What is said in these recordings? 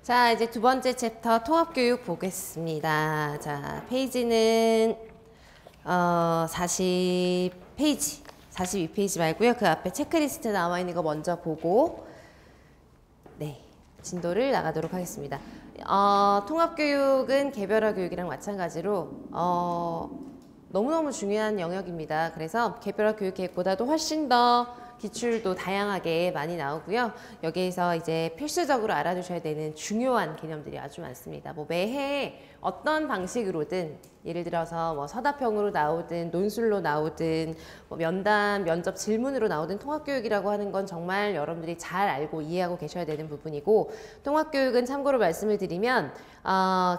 자, 이제 두 번째 챕터 통합교육 보겠습니다. 자, 페이지는 40페이지, 42페이지 말고요. 그 앞에 체크리스트 나와 있는 거 먼저 보고 네, 진도를 나가도록 하겠습니다. 통합교육은 개별화 교육이랑 마찬가지로 너무너무 중요한 영역입니다. 그래서 개별화 교육 계획보다도 훨씬 더 기출도 다양하게 많이 나오고요. 여기에서 이제 필수적으로 알아두셔야 되는 중요한 개념들이 아주 많습니다. 뭐 매해 어떤 방식으로든 예를 들어서 뭐 서답형으로 나오든 논술로 나오든 뭐 면담, 면접 질문으로 나오든 통합교육이라고 하는 건 정말 여러분들이 잘 알고 이해하고 계셔야 되는 부분이고, 통합교육은 참고로 말씀을 드리면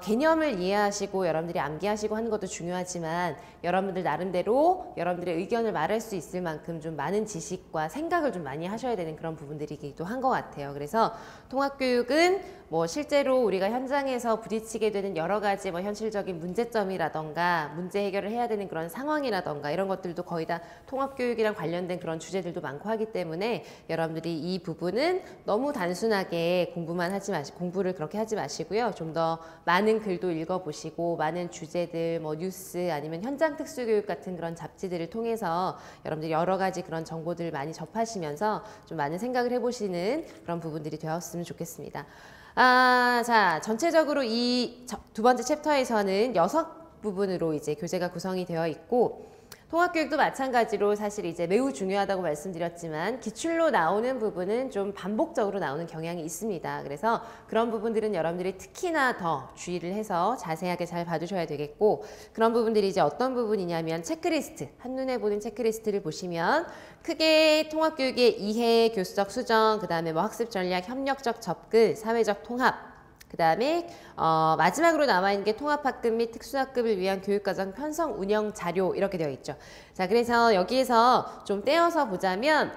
개념을 이해하시고 여러분들이 암기하시고 하는 것도 중요하지만 여러분들 나름대로 여러분들의 의견을 말할 수 있을 만큼 좀 많은 지식과 생각을 좀 많이 하셔야 되는 그런 부분들이기도 한 것 같아요. 그래서 통합교육은 뭐 실제로 우리가 현장에서 부딪히게 되는 여러 가지 뭐 현실적인 문제점이라던가 문제 해결을 해야 되는 그런 상황이라던가 이런 것들도 거의 다 통합교육이랑 관련된 그런 주제들도 많고 하기 때문에 여러분들이 이 부분은 너무 단순하게 공부만 하지 마시고 공부를 그렇게 하지 마시고요. 좀 더 많은 글도 읽어보시고 많은 주제들 뭐 뉴스 아니면 현장 특수교육 같은 그런 잡지들을 통해서 여러분들이 여러 가지 그런 정보들을 많이 접하시면서 좀 많은 생각을 해보시는 그런 부분들이 되었으면 좋겠습니다. 자, 전체적으로 이 두 번째 챕터에서는 6부분으로 이제 교재가 구성이 되어 있고, 통합교육도 마찬가지로 사실 이제 매우 중요하다고 말씀드렸지만 기출로 나오는 부분은 좀 반복적으로 나오는 경향이 있습니다. 그래서 그런 부분들은 여러분들이 특히나 더 주의를 해서 자세하게 잘 봐주셔야 되겠고, 그런 부분들이 이제 어떤 부분이냐면 체크리스트, 한눈에 보는 체크리스트를 보시면 크게 통합교육의 이해, 교수적 수정, 그 다음에 뭐 학습 전략, 협력적 접근, 사회적 통합, 그 다음에 마지막으로 나와 있는 게 통합학급 및 특수학급을 위한 교육과정 편성 운영 자료 이렇게 되어 있죠. 자, 그래서 여기에서 좀 떼어서 보자면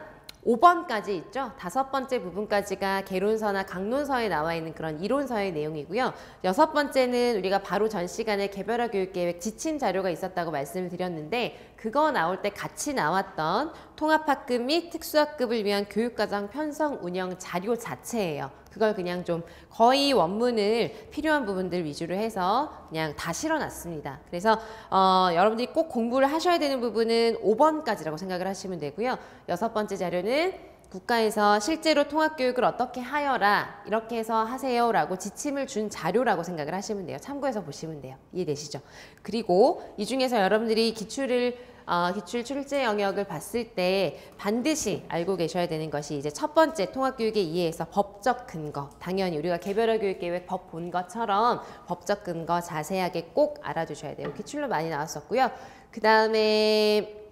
5번까지 있죠. 5번째 부분까지가 개론서나 강론서에 나와 있는 그런 이론서의 내용이고요. 6번째는 우리가 바로 전 시간에 개별화 교육계획 지침 자료가 있었다고 말씀을 드렸는데, 그거 나올 때 같이 나왔던 통합학급 및 특수학급을 위한 교육과정 편성 운영 자료 자체예요. 그걸 그냥 좀 거의 원문을 필요한 부분들 위주로 해서 그냥 다 실어놨습니다. 그래서 여러분들이 꼭 공부를 하셔야 되는 부분은 5번까지라고 생각을 하시면 되고요. 6번째 자료는 국가에서 실제로 통합교육을 어떻게 하여라, 이렇게 해서 하세요 라고 지침을 준 자료라고 생각을 하시면 돼요. 참고해서 보시면 돼요. 이해되시죠? 그리고 이 중에서 여러분들이 기출 출제 영역을 봤을 때 반드시 알고 계셔야 되는 것이 이제 첫 번째 통합교육의 이해에서 법적 근거, 당연히 우리가 개별화 교육계획 법 본 것처럼 법적 근거 자세하게 꼭 알아두셔야 돼요. 기출로 많이 나왔었고요. 그 다음에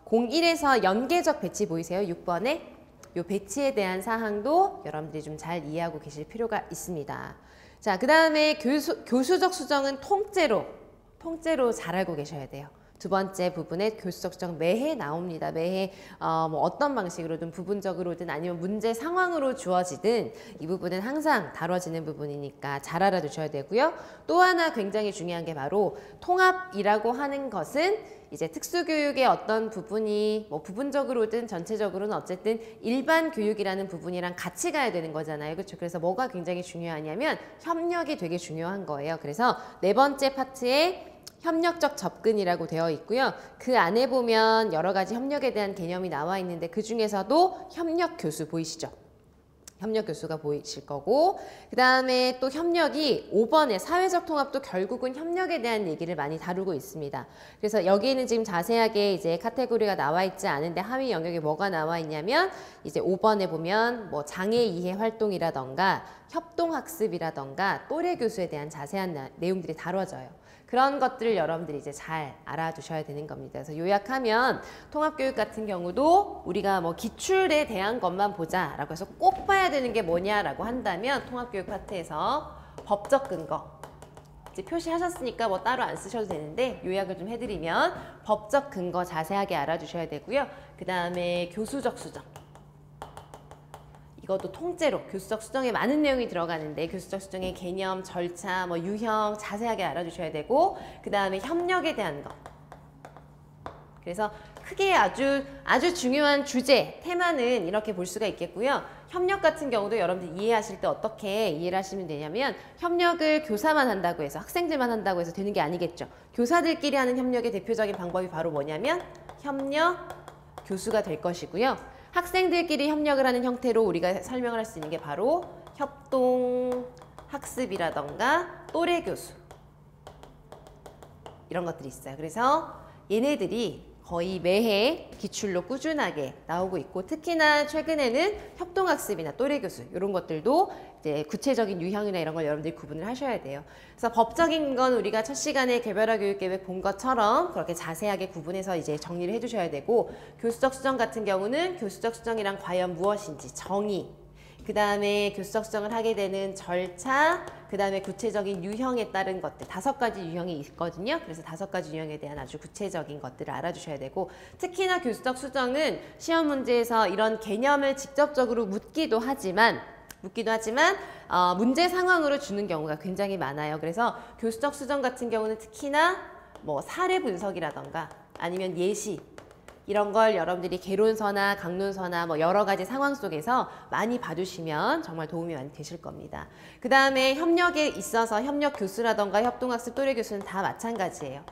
01에서 연계적 배치 보이세요? 6번에 요 배치에 대한 사항도 여러분들이 좀 잘 이해하고 계실 필요가 있습니다. 자, 그 다음에 교수적 수정은 통째로 잘 알고 계셔야 돼요. 두 번째 부분에 교수적 수정 매해 나옵니다. 매해 뭐 어떤 방식으로든 부분적으로든 아니면 문제 상황으로 주어지든 이 부분은 항상 다뤄지는 부분이니까 잘 알아두셔야 되고요. 또 하나 굉장히 중요한 게 바로 통합이라고 하는 것은 이제 특수교육의 어떤 부분이 뭐 부분적으로든 전체적으로는 어쨌든 일반 교육이라는 부분이랑 같이 가야 되는 거잖아요. 그렇죠? 그래서 뭐가 굉장히 중요하냐면 협력이 되게 중요한 거예요. 그래서 네 번째 파트에 협력적 접근이라고 되어 있고요. 그 안에 보면 여러 가지 협력에 대한 개념이 나와 있는데 그 중에서도 협력 교수 보이시죠? 협력 교수가 보이실 거고, 그 다음에 또 협력이 5번의 사회적 통합도 결국은 협력에 대한 얘기를 많이 다루고 있습니다. 그래서 여기에는 지금 자세하게 이제 카테고리가 나와 있지 않은데 하위 영역에 뭐가 나와 있냐면 이제 5번에 보면 뭐 장애 이해 활동이라던가 협동학습이라던가 또래 교수에 대한 자세한 내용들이 다뤄져요. 그런 것들을 여러분들이 이제 잘 알아두셔야 되는 겁니다. 그래서 요약하면 통합교육 같은 경우도 우리가 뭐 기출에 대한 것만 보자라고 해서 꼭 봐야 되는 게 뭐냐라고 한다면 통합교육 파트에서 법적 근거 이제 표시하셨으니까 뭐 따로 안 쓰셔도 되는데 요약을 좀 해드리면 법적 근거 자세하게 알아두셔야 되고요. 그 다음에 교수적 수정. 이것도 통째로 교수적 수정에 많은 내용이 들어가는데 교수적 수정의 개념, 절차, 뭐 유형 자세하게 알아두셔야 되고, 그 다음에 협력에 대한 거. 그래서 크게 아주 중요한 주제, 테마는 이렇게 볼 수가 있겠고요. 협력 같은 경우도 여러분들 이해하실 때 어떻게 이해를 하시면 되냐면 협력을 교사만 한다고 해서 학생들만 한다고 해서 되는 게 아니겠죠. 교사들끼리 하는 협력의 대표적인 방법이 바로 뭐냐면 협력 교수가 될 것이고요. 학생들끼리 협력을 하는 형태로 우리가 설명을 할 수 있는 게 바로 협동 학습이라던가 또래 교수 이런 것들이 있어요. 그래서 얘네들이 거의 매해 기출로 꾸준하게 나오고 있고 특히나 최근에는 협동학습이나 또래교수 이런 것들도 이제 구체적인 유형이나 이런 걸 여러분들이 구분을 하셔야 돼요. 그래서 법적인 건 우리가 첫 시간에 개별화 교육계획 본 것처럼 그렇게 자세하게 구분해서 이제 정리를 해주셔야 되고 교수적 수정 같은 경우는 교수적 수정이란 과연 무엇인지 정의 그 다음에 교수적 수정을 하게 되는 절차, 그 다음에 구체적인 유형에 따른 것들 5가지 유형이 있거든요. 그래서 5가지 유형에 대한 아주 구체적인 것들을 알아주셔야 되고 특히나 교수적 수정은 시험 문제에서 이런 개념을 직접적으로 묻기도 하지만 문제 상황으로 주는 경우가 굉장히 많아요. 그래서 교수적 수정 같은 경우는 특히나 뭐 사례 분석이라던가 아니면 예시 이런 걸 여러분들이 개론서나 강론서나 뭐 여러 가지 상황 속에서 많이 봐주시면 정말 도움이 많이 되실 겁니다. 그 다음에 협력에 있어서 협력 교수라던가 협동학습 또래 교수는 다 마찬가지예요.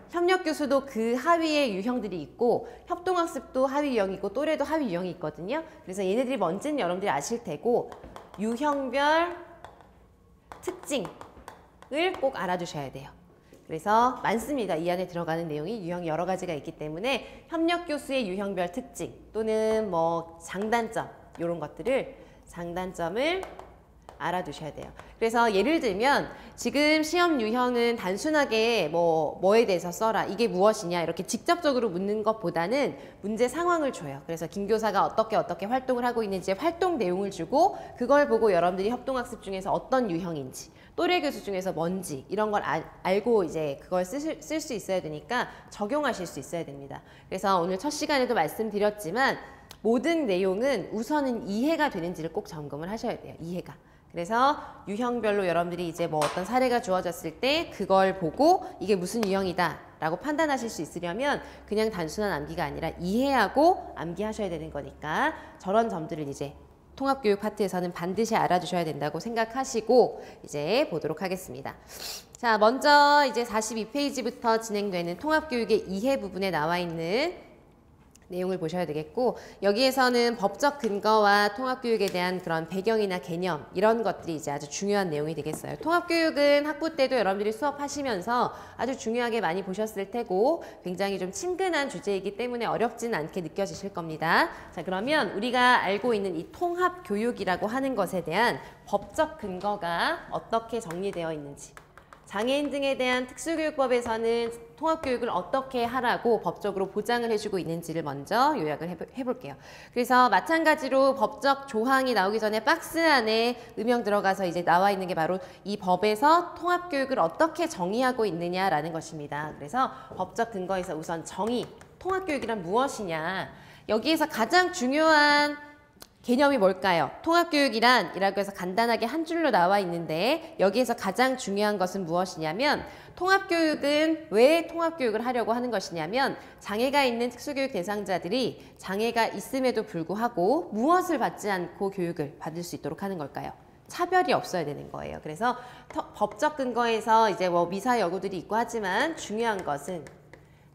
협력 교수도 그 하위의 유형들이 있고 협동학습도 하위 유형이 있고 또래도 하위 유형이 있거든요. 그래서 얘네들이 뭔지는 여러분들이 아실 테고 유형별 특징을 꼭 알아두셔야 돼요. 그래서 많습니다. 이 안에 들어가는 내용이 유형이 여러 가지가 있기 때문에 협력 교수의 유형별 특징 또는 뭐 장단점 이런 것들을 장단점을 알아두셔야 돼요. 그래서 예를 들면 지금 시험 유형은 단순하게 뭐에 대해서 써라 이게 무엇이냐 이렇게 직접적으로 묻는 것보다는 문제 상황을 줘요. 그래서 김 교사가 어떻게 활동을 하고 있는지 활동 내용을 주고 그걸 보고 여러분들이 협동학습 중에서 어떤 유형인지 또래 교수 중에서 뭔지 이런 걸 알고 이제 그걸 쓸 수 있어야 되니까 적용하실 수 있어야 됩니다. 그래서 오늘 첫 시간에도 말씀드렸지만 모든 내용은 우선은 이해가 되는지를 꼭 점검을 하셔야 돼요. 이해가. 그래서 유형별로 여러분들이 이제 뭐 어떤 사례가 주어졌을 때 그걸 보고 이게 무슨 유형이다 라고 판단하실 수 있으려면 그냥 단순한 암기가 아니라 이해하고 암기하셔야 되는 거니까 저런 점들을 이제 통합교육 파트에서는 반드시 알아두셔야 된다고 생각하시고 이제 보도록 하겠습니다. 자, 먼저 이제 42페이지부터 진행되는 통합교육의 이해 부분에 나와 있는 내용을 보셔야 되겠고 여기에서는 법적 근거와 통합교육에 대한 그런 배경이나 개념 이런 것들이 이제 아주 중요한 내용이 되겠어요. 통합교육은 학부 때도 여러분들이 수업하시면서 아주 중요하게 많이 보셨을 테고 굉장히 좀 친근한 주제이기 때문에 어렵진 않게 느껴지실 겁니다. 자, 그러면 우리가 알고 있는 이 통합교육이라고 하는 것에 대한 법적 근거가 어떻게 정리되어 있는지 장애인 등에 대한 특수교육법에서는 통합교육을 어떻게 하라고 법적으로 보장을 해주고 있는지를 먼저 요약을 해볼게요. 그래서 마찬가지로 법적 조항이 나오기 전에 박스 안에 음영 들어가서 이제 나와 있는 게 바로 이 법에서 통합교육을 어떻게 정의하고 있느냐라는 것입니다. 그래서 법적 근거에서 우선 정의, 통합교육이란 무엇이냐 여기에서 가장 중요한 개념이 뭘까요? 통합교육이란 이라고 해서 간단하게 한 줄로 나와 있는데 여기에서 가장 중요한 것은 무엇이냐면 통합교육은 왜 통합교육을 하려고 하는 것이냐면 장애가 있는 특수교육 대상자들이 장애가 있음에도 불구하고 무엇을 받지 않고 교육을 받을 수 있도록 하는 걸까요? 차별이 없어야 되는 거예요. 그래서 법적 근거에서 이제 뭐 미사 여구들이 있고 하지만 중요한 것은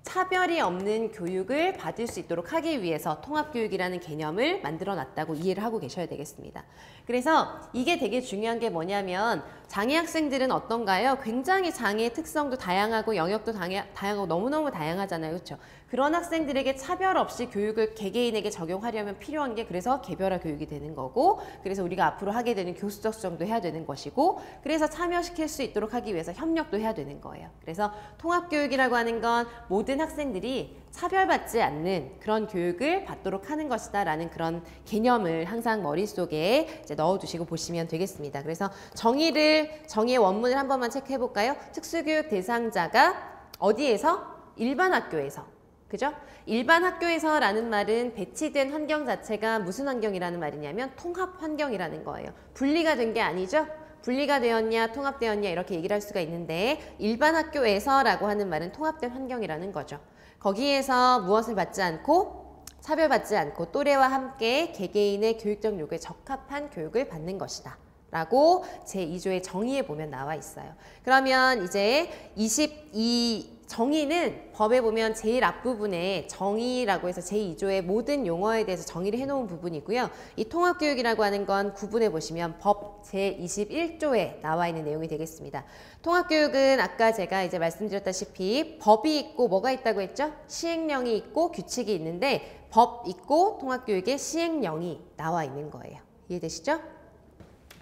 차별이 없는 교육을 받을 수 있도록 하기 위해서 통합교육이라는 개념을 만들어 놨다고 이해를 하고 계셔야 되겠습니다. 그래서 이게 되게 중요한 게 뭐냐면 장애 학생들은 어떤가요? 굉장히 장애의 특성도 다양하고 영역도 다양하고 너무너무 다양하잖아요. 그렇죠? 그런 학생들에게 차별 없이 교육을 개개인에게 적용하려면 필요한 게 그래서 개별화 교육이 되는 거고 그래서 우리가 앞으로 하게 되는 교수적 수정도 해야 되는 것이고 그래서 참여시킬 수 있도록 하기 위해서 협력도 해야 되는 거예요. 그래서 통합교육이라고 하는 건 모든 학생들이 차별받지 않는 그런 교육을 받도록 하는 것이다 라는 그런 개념을 항상 머릿속에 이제 넣어두시고 보시면 되겠습니다. 그래서 정의의 원문을 한 번만 체크해 볼까요? 특수교육 대상자가 어디에서? 일반 학교에서. 그죠? 일반 학교에서라는 말은 배치된 환경 자체가 무슨 환경이라는 말이냐면 통합 환경이라는 거예요. 분리가 된 게 아니죠? 분리가 되었냐 통합되었냐 이렇게 얘기를 할 수가 있는데 일반 학교에서라고 하는 말은 통합된 환경이라는 거죠. 거기에서 무엇을 받지 않고 차별받지 않고 또래와 함께 개개인의 교육적 요구에 적합한 교육을 받는 것이다. 라고 제2조의 정의에 보면 나와 있어요. 그러면 이제 22 정의는 법에 보면 제일 앞부분에 정의라고 해서 제2조의 모든 용어에 대해서 정의를 해놓은 부분이고요. 이 통합교육이라고 하는 건 구분해 보시면 법 제21조에 나와 있는 내용이 되겠습니다. 통합교육은 아까 제가 이제 말씀드렸다시피 법이 있고 뭐가 있다고 했죠? 시행령이 있고 규칙이 있는데 법 있고 통합교육에 시행령이 나와 있는 거예요. 이해되시죠?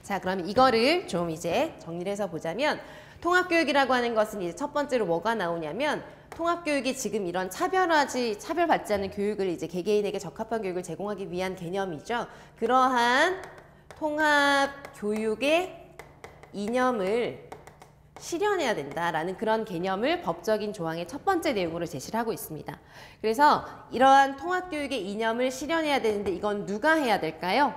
자, 그럼 이거를 좀 이제 정리를 해서 보자면 통합교육이라고 하는 것은 이제 첫 번째로 뭐가 나오냐면 통합교육이 지금 이런 차별받지 않는 교육을 이제 개개인에게 적합한 교육을 제공하기 위한 개념이죠. 그러한 통합교육의 이념을 실현해야 된다라는 그런 개념을 법적인 조항의 첫 번째 내용으로 제시를 하고 있습니다. 그래서 이러한 통합교육의 이념을 실현해야 되는데 이건 누가 해야 될까요?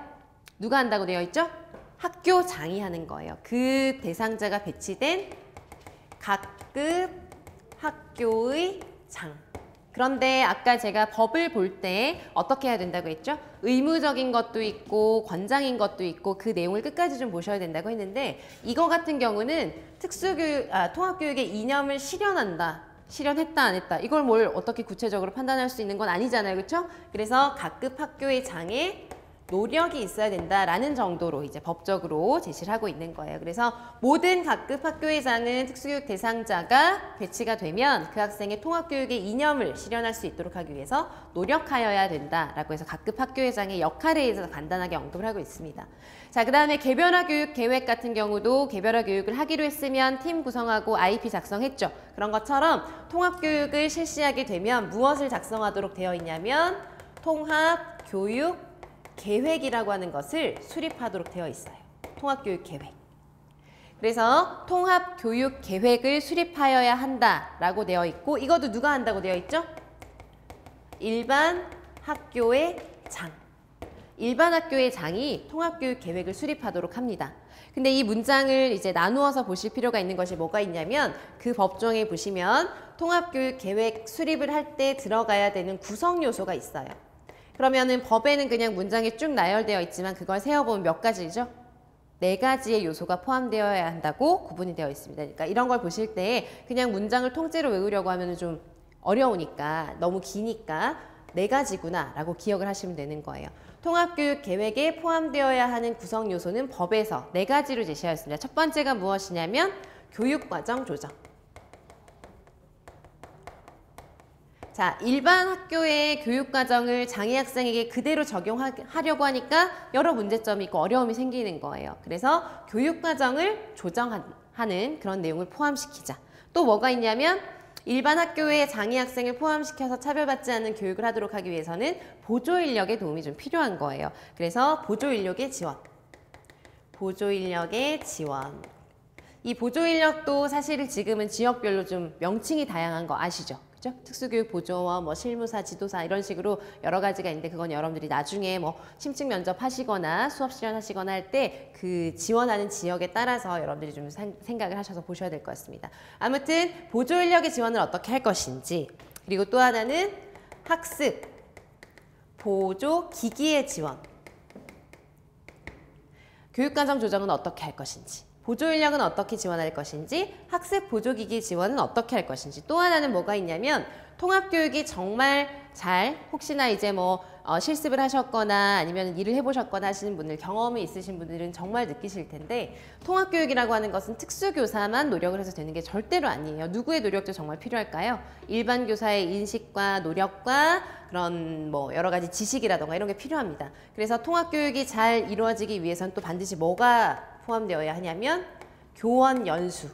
누가 한다고 되어 있죠? 학교장이 하는 거예요. 그 대상자가 배치된 각급 학교의 장. 그런데 아까 제가 법을 볼 때 어떻게 해야 된다고 했죠? 의무적인 것도 있고 권장인 것도 있고 그 내용을 끝까지 좀 보셔야 된다고 했는데 이거 같은 경우는 통합교육의 이념을 실현한다. 실현했다 안 했다. 이걸 뭘 어떻게 구체적으로 판단할 수 있는 건 아니잖아요. 그렇죠? 그래서 각급 학교의 장에 노력이 있어야 된다라는 정도로 이제 법적으로 제시를 하고 있는 거예요. 그래서 모든 각급 학교의 장은 특수교육 대상자가 배치가 되면 그 학생의 통합교육의 이념을 실현할 수 있도록 하기 위해서 노력하여야 된다라고 해서 각급 학교의 장의 역할에 대해서 간단하게 언급을 하고 있습니다. 자, 그 다음에 개별화 교육 계획 같은 경우도 개별화 교육을 하기로 했으면 팀 구성하고 IP 작성했죠. 그런 것처럼 통합교육을 실시하게 되면 무엇을 작성하도록 되어 있냐면 통합교육 계획이라고 하는 것을 수립하도록 되어 있어요. 통합교육 계획. 그래서 통합교육 계획을 수립하여야 한다라고 되어 있고 이것도 누가 한다고 되어 있죠? 일반 학교의 장. 일반 학교의 장이 통합교육 계획을 수립하도록 합니다. 근데 이 문장을 이제 나누어서 보실 필요가 있는 것이 뭐가 있냐면 그 법정에 보시면 통합교육 계획 수립을 할 때 들어가야 되는 구성 요소가 있어요. 그러면은 법에는 그냥 문장이 쭉 나열되어 있지만 그걸 세어보면 몇 가지죠? 4가지의 요소가 포함되어야 한다고 구분이 되어 있습니다. 그러니까 이런 걸 보실 때 그냥 문장을 통째로 외우려고 하면 좀 어려우니까 너무 기니까 4가지구나 라고 기억을 하시면 되는 거예요. 통합교육 계획에 포함되어야 하는 구성 요소는 법에서 4가지로 제시하였습니다. 첫 번째가 무엇이냐면 교육과정 조정. 자, 일반 학교의 교육과정을 장애 학생에게 그대로 적용하려고 하니까 여러 문제점이 있고 어려움이 생기는 거예요. 그래서 교육과정을 조정하는 그런 내용을 포함시키자. 또 뭐가 있냐면 일반 학교의 장애 학생을 포함시켜서 차별받지 않는 교육을 하도록 하기 위해서는 보조인력의 도움이 좀 필요한 거예요. 그래서 보조인력의 지원. 보조인력의 지원. 이 보조인력도 사실 지금은 지역별로 좀 명칭이 다양한 거 아시죠? 그죠? 특수교육 보조원, 뭐 실무사, 지도사 이런 식으로 여러 가지가 있는데 그건 여러분들이 나중에 뭐 심층 면접 하시거나 수업 실현하시거나 할 때 그 지원하는 지역에 따라서 여러분들이 좀 생각을 하셔서 보셔야 될 것 같습니다. 아무튼 보조 인력의 지원을 어떻게 할 것인지 그리고 또 하나는 학습, 보조 기기의 지원 교육과정 조정은 어떻게 할 것인지 보조 인력은 어떻게 지원할 것인지, 학습 보조기기 지원은 어떻게 할 것인지, 또 하나는 뭐가 있냐면 통합교육이 정말 잘 혹시나 이제 뭐 실습을 하셨거나 아니면 일을 해보셨거나 하시는 분들, 경험이 있으신 분들은 정말 느끼실 텐데 통합교육이라고 하는 것은 특수교사만 노력을 해서 되는 게 절대로 아니에요. 누구의 노력도 정말 필요할까요? 일반 교사의 인식과 노력과 그런 뭐 여러 가지 지식이라던가 이런 게 필요합니다. 그래서 통합교육이 잘 이루어지기 위해서는 또 반드시 뭐가 포함되어야 하냐면 교원 연수.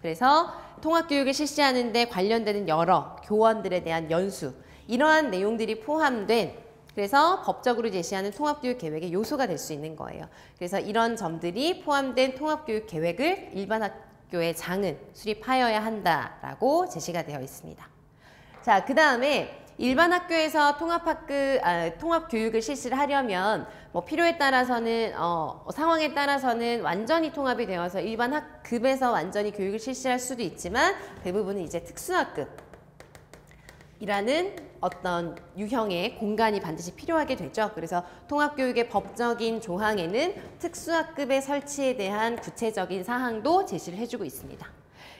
그래서 통합교육을 실시하는 데 관련되는 여러 교원들에 대한 연수. 이러한 내용들이 포함된 그래서 법적으로 제시하는 통합교육 계획의 요소가 될 수 있는 거예요. 그래서 이런 점들이 포함된 통합교육 계획을 일반 학교의 장은 수립하여야 한다라고 제시가 되어 있습니다. 자, 그 다음에 일반 학교에서 통합교육을 실시를 하려면 뭐 필요에 따라서는 상황에 따라서는 완전히 통합이 되어서 일반 학급에서 완전히 교육을 실시할 수도 있지만 대부분은 이제 특수학급 이라는 어떤 유형의 공간이 반드시 필요하게 되죠. 그래서 통합교육의 법적인 조항에는 특수학급의 설치에 대한 구체적인 사항도 제시를 해주고 있습니다.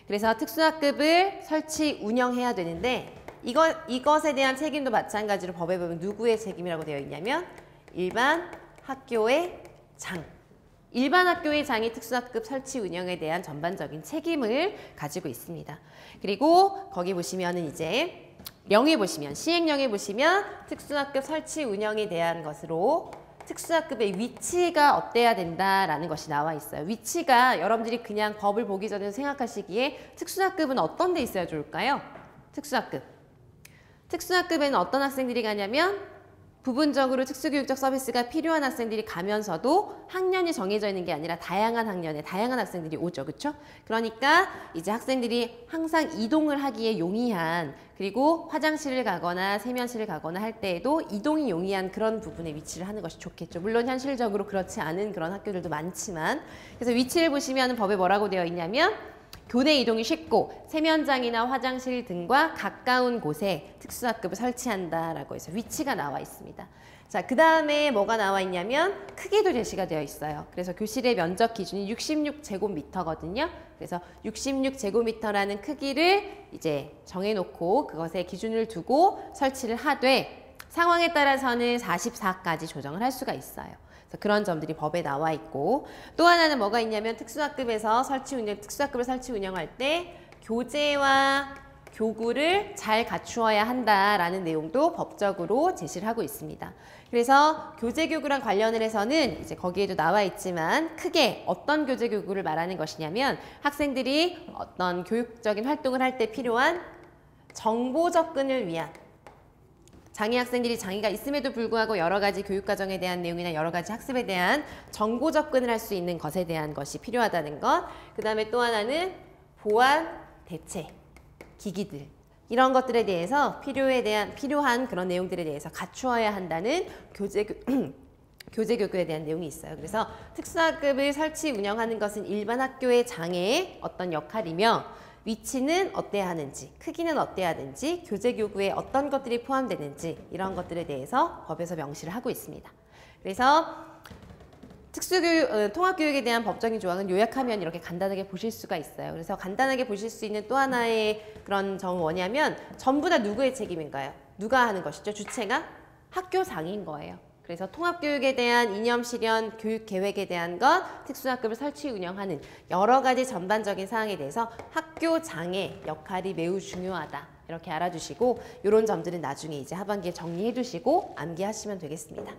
그래서 특수학급을 설치, 운영해야 되는데 이것에 대한 책임도 마찬가지로 법에 보면 누구의 책임이라고 되어 있냐면 일반 학교의 장. 일반 학교의 장이 특수학급 설치 운영에 대한 전반적인 책임을 가지고 있습니다. 그리고 거기 보시면은 이제 명에 보시면, 시행령에 보시면 특수학급 설치 운영에 대한 것으로 특수학급의 위치가 어때야 된다라는 것이 나와 있어요. 위치가 여러분들이 그냥 법을 보기 전에 생각하시기에 특수학급은 어떤 데 있어야 좋을까요? 특수학급. 특수학급에는 어떤 학생들이 가냐면 부분적으로 특수교육적 서비스가 필요한 학생들이 가면서도 학년이 정해져 있는 게 아니라 다양한 학년에 다양한 학생들이 오죠. 그렇죠? 그러니까 이제 학생들이 항상 이동을 하기에 용이한, 그리고 화장실을 가거나 세면실을 가거나 할 때에도 이동이 용이한 그런 부분에 위치를 하는 것이 좋겠죠. 물론 현실적으로 그렇지 않은 그런 학교들도 많지만, 그래서 위치를 보시면 법에 뭐라고 되어 있냐면 교내 이동이 쉽고 세면장이나 화장실 등과 가까운 곳에 특수학급을 설치한다라고 해서 위치가 나와 있습니다. 자, 그 다음에 뭐가 나와 있냐면 크기도 제시가 되어 있어요. 그래서 교실의 면적 기준이 66제곱미터거든요. 그래서 66제곱미터라는 크기를 이제 정해놓고 그것에 기준을 두고 설치를 하되 상황에 따라서는 44까지 조정을 할 수가 있어요. 그런 점들이 법에 나와 있고, 또 하나는 뭐가 있냐면 특수학급에서 특수학급을 설치 운영할 때 교재와 교구를 잘 갖추어야 한다라는 내용도 법적으로 제시를 하고 있습니다. 그래서 교재 교구랑 관련을 해서는 이제 거기에도 나와 있지만 크게 어떤 교재 교구를 말하는 것이냐면 학생들이 어떤 교육적인 활동을 할 때 필요한 정보 접근을 위한, 장애 학생들이 장애가 있음에도 불구하고 여러 가지 교육과정에 대한 내용이나 여러 가지 학습에 대한 정보 접근을 할 수 있는 것에 대한 것이 필요하다는 것. 그 다음에 또 하나는 보안, 대체, 기기들. 이런 것들에 대해서 필요한 그런 내용들에 대해서 갖추어야 한다는 교재 교구에 대한 내용이 있어요. 그래서 특수학급을 설치 운영하는 것은 일반 학교의 장애의 어떤 역할이며 위치는 어때야 하는지, 크기는 어때야 하는지, 교재 교구에 어떤 것들이 포함되는지 이런 것들에 대해서 법에서 명시를 하고 있습니다. 그래서 통합교육에 대한 법적인 조항은 요약하면 이렇게 간단하게 보실 수가 있어요. 그래서 간단하게 보실 수 있는 또 하나의 그런 점은 뭐냐면 전부 다 누구의 책임인가요? 누가 하는 것이죠? 주체가 학교장인 거예요. 그래서 통합교육에 대한 이념 실현, 교육 계획에 대한 것, 특수학급을 설치 운영하는 여러 가지 전반적인 사항에 대해서 학교장의 역할이 매우 중요하다. 이렇게 알아주시고 이런 점들은 나중에 이제 하반기에 정리해 두시고 암기하시면 되겠습니다.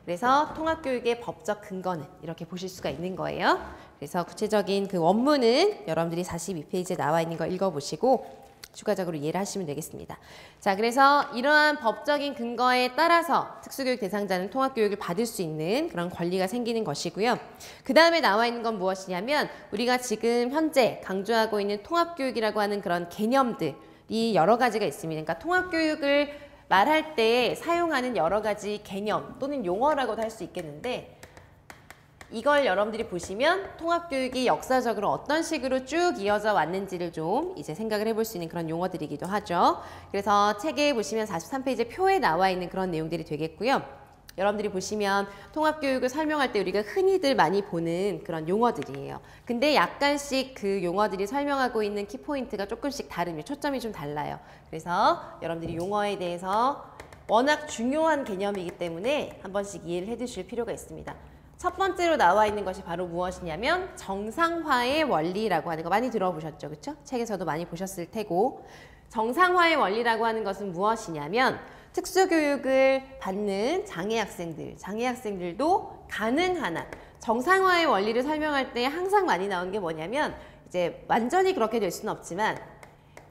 그래서 통합교육의 법적 근거는 이렇게 보실 수가 있는 거예요. 그래서 구체적인 그 원문은 여러분들이 42페이지에 나와 있는 거 읽어보시고 추가적으로 이해를 하시면 되겠습니다. 자, 그래서 이러한 법적인 근거에 따라서 특수교육 대상자는 통합교육을 받을 수 있는 그런 권리가 생기는 것이고요. 그 다음에 나와 있는 건 무엇이냐면 우리가 지금 현재 강조하고 있는 통합교육이라고 하는 그런 개념들이 여러 가지가 있습니다. 그러니까 통합교육을 말할 때 사용하는 여러 가지 개념 또는 용어라고도 할 수 있겠는데 이걸 여러분들이 보시면 통합교육이 역사적으로 어떤 식으로 쭉 이어져 왔는지를 좀 이제 생각을 해볼 수 있는 그런 용어들이기도 하죠. 그래서 책에 보시면 43페이지 표에 나와 있는 그런 내용들이 되겠고요. 여러분들이 보시면 통합교육을 설명할 때 우리가 흔히들 많이 보는 그런 용어들이에요. 근데 약간씩 그 용어들이 설명하고 있는 키포인트가 조금씩 다르며 초점이 좀 달라요. 그래서 여러분들이 용어에 대해서 워낙 중요한 개념이기 때문에 한 번씩 이해를 해두실 필요가 있습니다. 첫 번째로 나와 있는 것이 바로 무엇이냐면 정상화의 원리라고 하는 거 많이 들어보셨죠? 그렇죠? 책에서도 많이 보셨을 테고 정상화의 원리라고 하는 것은 무엇이냐면 특수교육을 받는 장애 학생들도 가능한 한 정상화의 원리를 설명할 때 항상 많이 나오는 게 뭐냐면 이제 완전히 그렇게 될 수는 없지만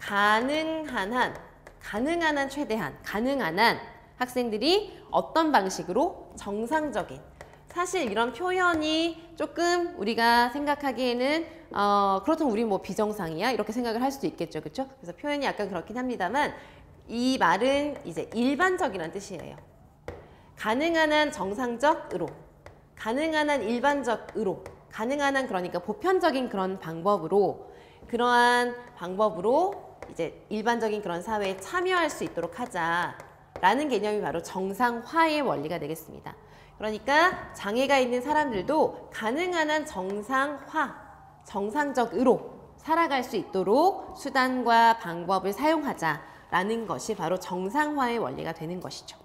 가능한 한 최대한 가능한 한 학생들이 어떤 방식으로 정상적인 사실 이런 표현이 조금 우리가 생각하기에는 그렇다면 우리 뭐 비정상이야? 이렇게 생각을 할 수도 있겠죠. 그렇죠? 그래서 표현이 약간 그렇긴 합니다만 이 말은 이제 일반적이라는 뜻이에요. 가능한 한 정상적으로, 가능한 한 일반적으로, 가능한 한 그러니까 보편적인 그런 방법으로 그러한 방법으로 이제 일반적인 그런 사회에 참여할 수 있도록 하자라는 개념이 바로 정상화의 원리가 되겠습니다. 그러니까 장애가 있는 사람들도 가능한 한 정상적으로 살아갈 수 있도록 수단과 방법을 사용하자라는 것이 바로 정상화의 원리가 되는 것이죠.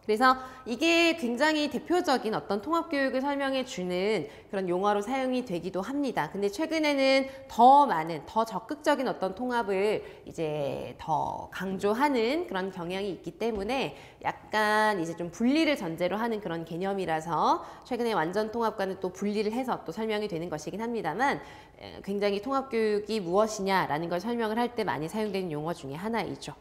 그래서 이게 굉장히 대표적인 어떤 통합교육을 설명해 주는 그런 용어로 사용이 되기도 합니다. 근데 최근에는 더 많은, 더 적극적인 어떤 통합을 이제 더 강조하는 그런 경향이 있기 때문에 약간 이제 좀 분리를 전제로 하는 그런 개념이라서 최근에 완전 통합과는 또 분리를 해서 또 설명이 되는 것이긴 합니다만 굉장히 통합교육이 무엇이냐라는 걸 설명을 할 때 많이 사용되는 용어 중에 하나이죠.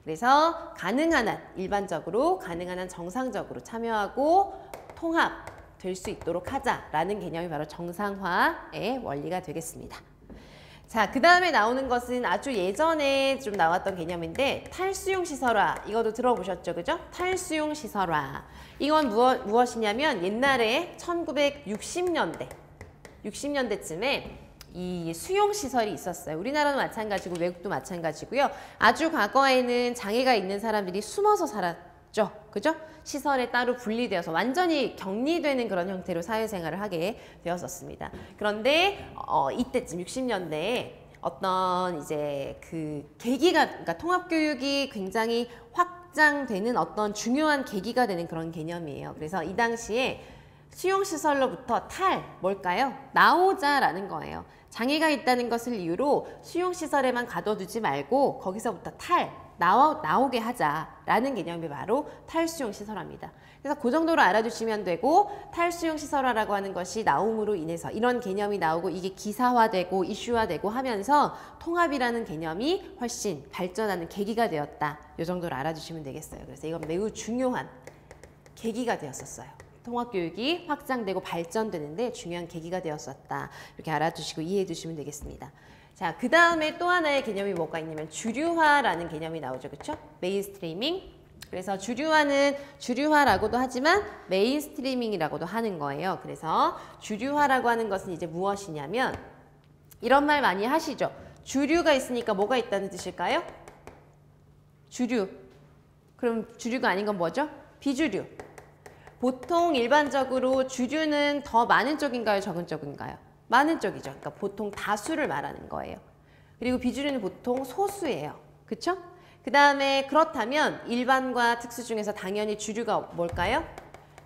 그래서 가능한 한 일반적으로 가능한 한 정상적으로 참여하고 통합될 수 있도록 하자라는 개념이 바로 정상화의 원리가 되겠습니다. 자, 그 다음에 나오는 것은 아주 예전에 좀 나왔던 개념인데 탈수용 시설화, 이것도 들어보셨죠, 그죠? 탈수용 시설화. 이건 무엇이냐면 옛날에 1960년대쯤에 이 수용시설이 있었어요. 우리나라도 마찬가지고 외국도 마찬가지고요. 아주 과거에는 장애가 있는 사람들이 숨어서 살았죠. 그죠? 시설에 따로 분리되어서 완전히 격리되는 그런 형태로 사회생활을 하게 되었었습니다. 그런데 이때쯤 60년대에 어떤 이제 그 계기가, 그러니까 통합교육이 굉장히 확장되는 어떤 중요한 계기가 되는 그런 개념이에요. 그래서 이 당시에 수용시설로부터 뭘까요? 나오자라는 거예요. 장애가 있다는 것을 이유로 수용시설에만 가둬두지 말고 거기서부터 나오게 하자라는 개념이 바로 탈수용시설화입니다. 그래서 그 정도로 알아두시면 되고, 탈수용시설화라고 하는 것이 나옴으로 인해서 이런 개념이 나오고 이게 기사화되고 이슈화되고 하면서 통합이라는 개념이 훨씬 발전하는 계기가 되었다. 이 정도로 알아두시면 되겠어요. 그래서 이건 매우 중요한 계기가 되었었어요. 통합교육이 확장되고 발전되는데 중요한 계기가 되었었다. 이렇게 알아두시고 이해해 두시면 되겠습니다. 자, 그 다음에 또 하나의 개념이 뭐가 있냐면 주류화라는 개념이 나오죠. 그렇죠? 메인스트리밍. 그래서 주류화라고도 하지만 메인스트리밍이라고도 하는 거예요. 그래서 주류화라고 하는 것은 이제 무엇이냐면 이런 말 많이 하시죠. 주류가 있으니까 뭐가 있다는 뜻일까요? 주류. 그럼 주류가 아닌 건 뭐죠? 비주류. 보통 일반적으로 주류는 더 많은 쪽인가요? 적은 쪽인가요? 많은 쪽이죠. 그러니까 보통 다수를 말하는 거예요. 그리고 비주류는 보통 소수예요. 그쵸? 그 다음에 그렇다면 일반과 특수 중에서 당연히 주류가 뭘까요?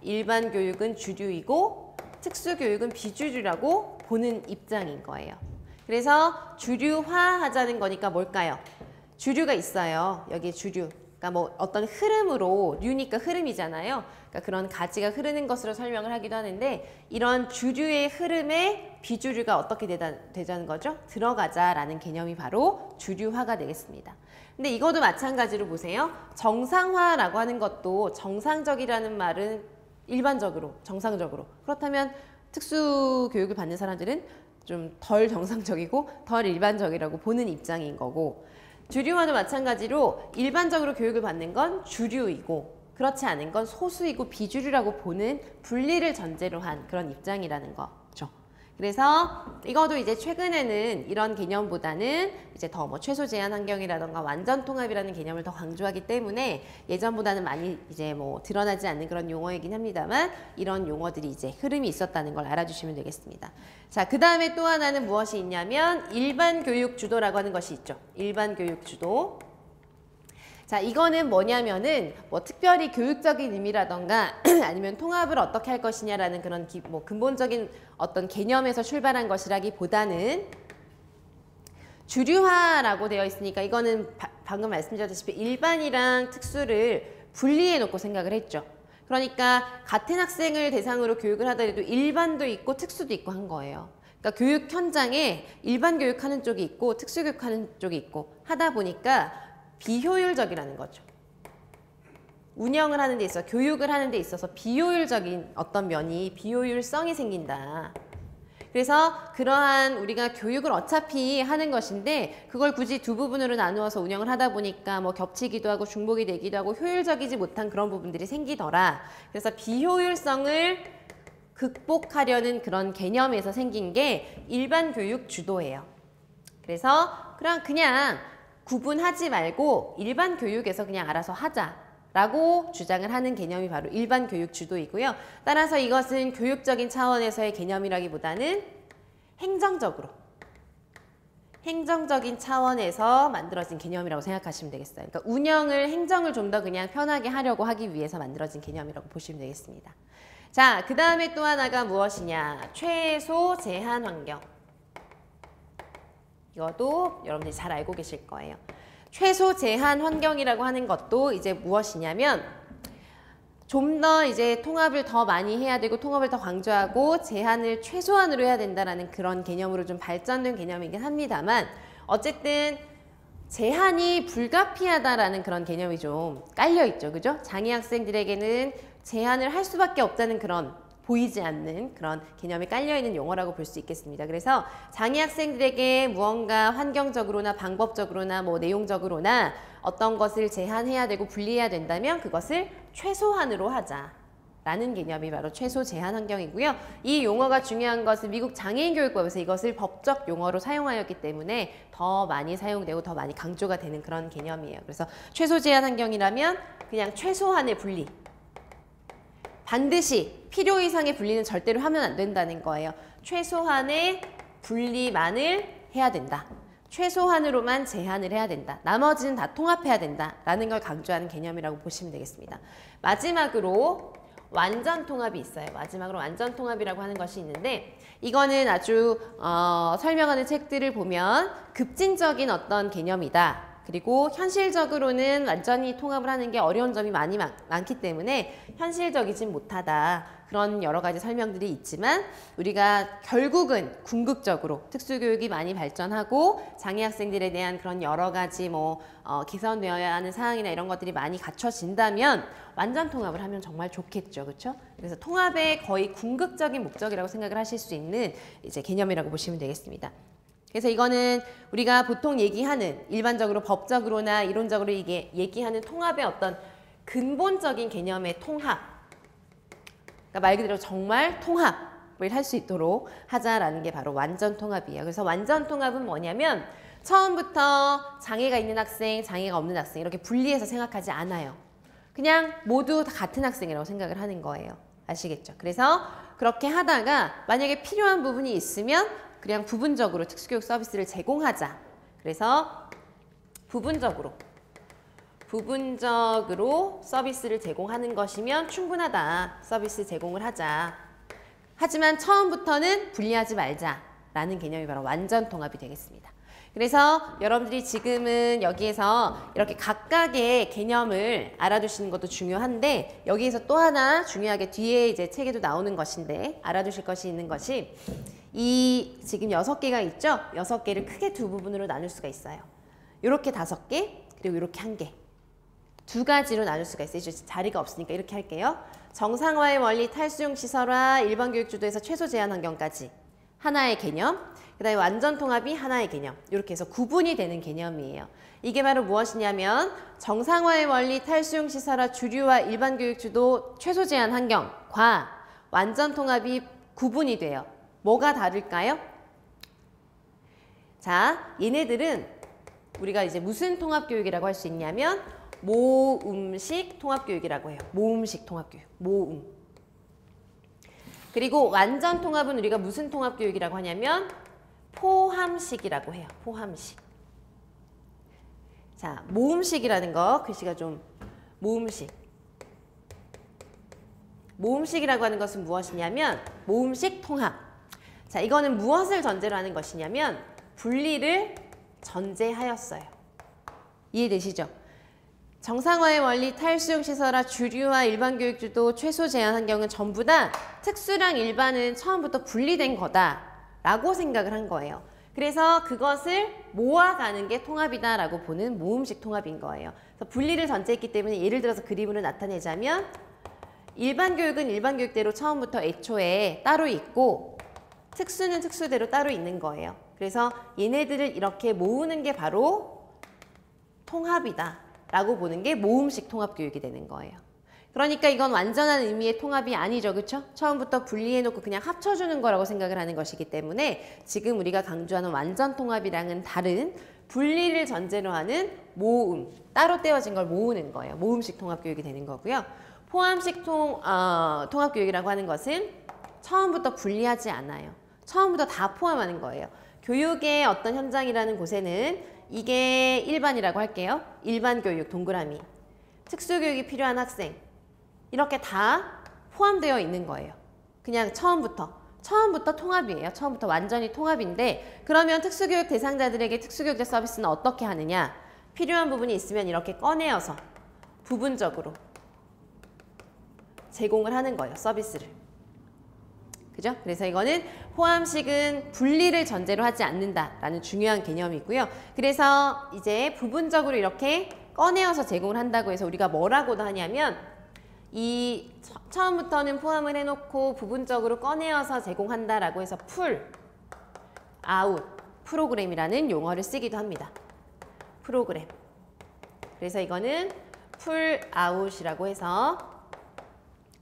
일반 교육은 주류이고 특수교육은 비주류라고 보는 입장인 거예요. 그래서 주류화하자는 거니까 뭘까요? 주류가 있어요. 여기에 주류. 그러니까 뭐 어떤 흐름으로, 류니까 흐름이잖아요. 그러니까 그런 가지가 흐르는 것으로 설명을 하기도 하는데 이런 주류의 흐름에 비주류가 어떻게 되자는 거죠? 들어가자라는 개념이 바로 주류화가 되겠습니다. 근데 이것도 마찬가지로 보세요. 정상화라고 하는 것도 정상적이라는 말은 일반적으로, 정상적으로. 그렇다면 특수교육을 받는 사람들은 좀 덜 정상적이고 덜 일반적이라고 보는 입장인 거고, 주류화도 마찬가지로 일반적으로 교육을 받는 건 주류이고 그렇지 않은 건 소수이고 비주류라고 보는 분리를 전제로 한 그런 입장이라는 거죠. 그래서 이것도 이제 최근에는 이런 개념보다는 이제 더 뭐 최소 제한 환경이라던가 완전 통합이라는 개념을 더 강조하기 때문에 예전보다는 많이 이제 뭐 드러나지 않는 그런 용어이긴 합니다만 이런 용어들이 이제 흐름이 있었다는 걸 알아주시면 되겠습니다. 자, 그 다음에 또 하나는 무엇이 있냐면 일반 교육 주도라고 하는 것이 있죠. 일반 교육 주도. 자, 이거는 뭐냐면은 뭐 특별히 교육적인 의미라던가 아니면 통합을 어떻게 할 것이냐라는 그런 뭐 근본적인 어떤 개념에서 출발한 것이라기보다는 주류화라고 되어 있으니까 이거는 방금 말씀드렸다시피 일반이랑 특수를 분리해 놓고 생각을 했죠. 그러니까 같은 학생을 대상으로 교육을 하더라도 일반도 있고 특수도 있고 한 거예요. 그러니까 교육 현장에 일반 교육하는 쪽이 있고 특수 교육하는 쪽이 있고 하다 보니까 비효율적이라는 거죠. 운영을 하는 데 있어서, 교육을 하는 데 있어서 비효율적인 어떤 면이, 비효율성이 생긴다. 그래서 그러한 우리가 교육을 어차피 하는 것인데 그걸 굳이 두 부분으로 나누어서 운영을 하다 보니까 뭐 겹치기도 하고 중복이 되기도 하고 효율적이지 못한 그런 부분들이 생기더라. 그래서 비효율성을 극복하려는 그런 개념에서 생긴 게 일반 교육 주도예요. 그래서 그냥 구분하지 말고 일반 교육에서 그냥 알아서 하자라고 주장을 하는 개념이 바로 일반 교육 주도이고요. 따라서 이것은 교육적인 차원에서의 개념이라기보다는 행정적인 차원에서 만들어진 개념이라고 생각하시면 되겠어요. 그러니까 행정을 좀 더 그냥 편하게 하려고 하기 위해서 만들어진 개념이라고 보시면 되겠습니다. 자, 그 다음에 또 하나가 무엇이냐? 최소 제한 환경. 이것도 여러분들이 잘 알고 계실 거예요. 최소 제한 환경이라고 하는 것도 이제 무엇이냐면 좀 더 이제 통합을 더 많이 해야 되고 통합을 더 강조하고 제한을 최소한으로 해야 된다라는 그런 개념으로 좀 발전된 개념이긴 합니다만 어쨌든 제한이 불가피하다라는 그런 개념이 좀 깔려 있죠. 그죠? 장애 학생들에게는 제한을 할 수밖에 없다는 그런 보이지 않는 그런 개념이 깔려있는 용어라고 볼 수 있겠습니다. 그래서 장애 학생들에게 무언가 환경적으로나 방법적으로나 뭐 내용적으로나 어떤 것을 제한해야 되고 분리해야 된다면 그것을 최소한으로 하자라는 개념이 바로 최소 제한 환경이고요. 이 용어가 중요한 것은 미국 장애인교육법에서 이것을 법적 용어로 사용하였기 때문에 더 많이 사용되고 더 많이 강조가 되는 그런 개념이에요. 그래서 최소 제한 환경이라면 그냥 최소한의 분리. 반드시 필요 이상의 분리는 절대로 하면 안 된다는 거예요. 최소한의 분리만을 해야 된다. 최소한으로만 제한을 해야 된다. 나머지는 다 통합해야 된다라는 걸 강조하는 개념이라고 보시면 되겠습니다. 마지막으로 완전 통합이 있어요. 마지막으로 완전 통합이라고 하는 것이 있는데 이거는 아주 설명하는 책들을 보면 급진적인 어떤 개념이다. 그리고 현실적으로는 완전히 통합을 하는 게 어려운 점이 많기 때문에 현실적이진 못하다. 그런 여러 가지 설명들이 있지만 우리가 결국은 궁극적으로 특수교육이 많이 발전하고 장애 학생들에 대한 그런 여러 가지 개선되어야 하는 사항이나 이런 것들이 많이 갖춰진다면 완전 통합을 하면 정말 좋겠죠. 그렇죠? 그래서 통합의 거의 궁극적인 목적이라고 생각을 하실 수 있는 이제 개념이라고 보시면 되겠습니다. 그래서 이거는 우리가 보통 얘기하는 일반적으로 법적으로나 이론적으로 이게 얘기하는 통합의 어떤 근본적인 개념의 통합. 그러니까 말 그대로 정말 통합을 할 수 있도록 하자라는 게 바로 완전 통합이에요. 그래서 완전 통합은 뭐냐면 처음부터 장애가 있는 학생, 장애가 없는 학생 이렇게 분리해서 생각하지 않아요. 그냥 모두 다 같은 학생이라고 생각을 하는 거예요. 아시겠죠? 그래서 그렇게 하다가 만약에 필요한 부분이 있으면 그냥 부분적으로 특수교육 서비스를 제공하자. 그래서 부분적으로 서비스를 제공하는 것이면 충분하다. 서비스 제공을 하자. 하지만 처음부터는 분리하지 말자라는 개념이 바로 완전 통합이 되겠습니다. 그래서 여러분들이 지금은 여기에서 이렇게 각각의 개념을 알아두시는 것도 중요한데 여기에서 또 하나 중요하게 뒤에 이제 책에도 나오는 것인데 알아두실 것이 있는 것이 이 지금 6개가 있죠? 6개를 크게 두 부분으로 나눌 수가 있어요. 이렇게 5개, 그리고 이렇게 1개. 두 가지로 나눌 수가 있어요. 자리가 없으니까 이렇게 할게요. 정상화의 원리 탈수용 시설화, 일반 교육 주도에서 최소 제한 환경까지 하나의 개념, 그 다음에 완전 통합이 하나의 개념. 이렇게 해서 구분이 되는 개념이에요. 이게 바로 무엇이냐면 정상화의 원리 탈수용 시설화 주류와 일반 교육 주도 최소 제한 환경과 완전 통합이 구분이 돼요. 뭐가 다를까요? 자, 얘네들은 우리가 이제 무슨 통합교육이라고 할 수 있냐면 모음식 통합교육이라고 해요. 모음식 통합교육. 모음. 그리고 완전 통합은 우리가 무슨 통합교육이라고 하냐면 포함식이라고 해요. 포함식. 자, 모음식이라는 거 글씨가 좀 모음식. 모음식이라고 하는 것은 무엇이냐면 모음식 통합. 자, 이거는 무엇을 전제로 하는 것이냐면 분리를 전제하였어요. 이해되시죠? 정상화의 원리, 탈수용 시설화, 주류와 일반 교육 주도, 최소 제한 환경은 전부 다 특수랑 일반은 처음부터 분리된 거다라고 생각을 한 거예요. 그래서 그것을 모아가는 게 통합이다라고 보는 모음식 통합인 거예요. 그래서 분리를 전제했기 때문에 예를 들어서 그림으로 나타내자면 일반 교육은 일반 교육대로 처음부터 애초에 따로 있고 특수는 특수대로 따로 있는 거예요. 그래서 얘네들을 이렇게 모으는 게 바로 통합이다 라고 보는 게 모음식 통합교육이 되는 거예요. 그러니까 이건 완전한 의미의 통합이 아니죠. 그렇죠? 처음부터 분리해놓고 그냥 합쳐주는 거라고 생각을 하는 것이기 때문에 지금 우리가 강조하는 완전 통합이랑은 다른 분리를 전제로 하는 모음, 따로 떼어진 걸 모으는 거예요. 모음식 통합교육이 되는 거고요. 포함식 통합교육이라고 하는 것은 처음부터 분리하지 않아요. 처음부터 다 포함하는 거예요. 교육의 어떤 현장이라는 곳에는 이게 일반이라고 할게요. 일반 교육, 동그라미. 특수교육이 필요한 학생. 이렇게 다 포함되어 있는 거예요. 그냥 처음부터 통합이에요. 처음부터 완전히 통합인데 그러면 특수교육 대상자들에게 특수교육적 서비스는 어떻게 하느냐? 필요한 부분이 있으면 이렇게 꺼내어서 부분적으로 제공을 하는 거예요. 서비스를. 그죠? 그래서 이거는 포함식은 분리를 전제로 하지 않는다라는 중요한 개념이고요. 그래서 이제 부분적으로 이렇게 꺼내어서 제공을 한다고 해서 우리가 뭐라고도 하냐면 이 처음부터는 포함을 해놓고 부분적으로 꺼내어서 제공한다라고 해서 풀, 아웃, 프로그램이라는 용어를 쓰기도 합니다. 프로그램. 그래서 이거는 풀, 아웃이라고 해서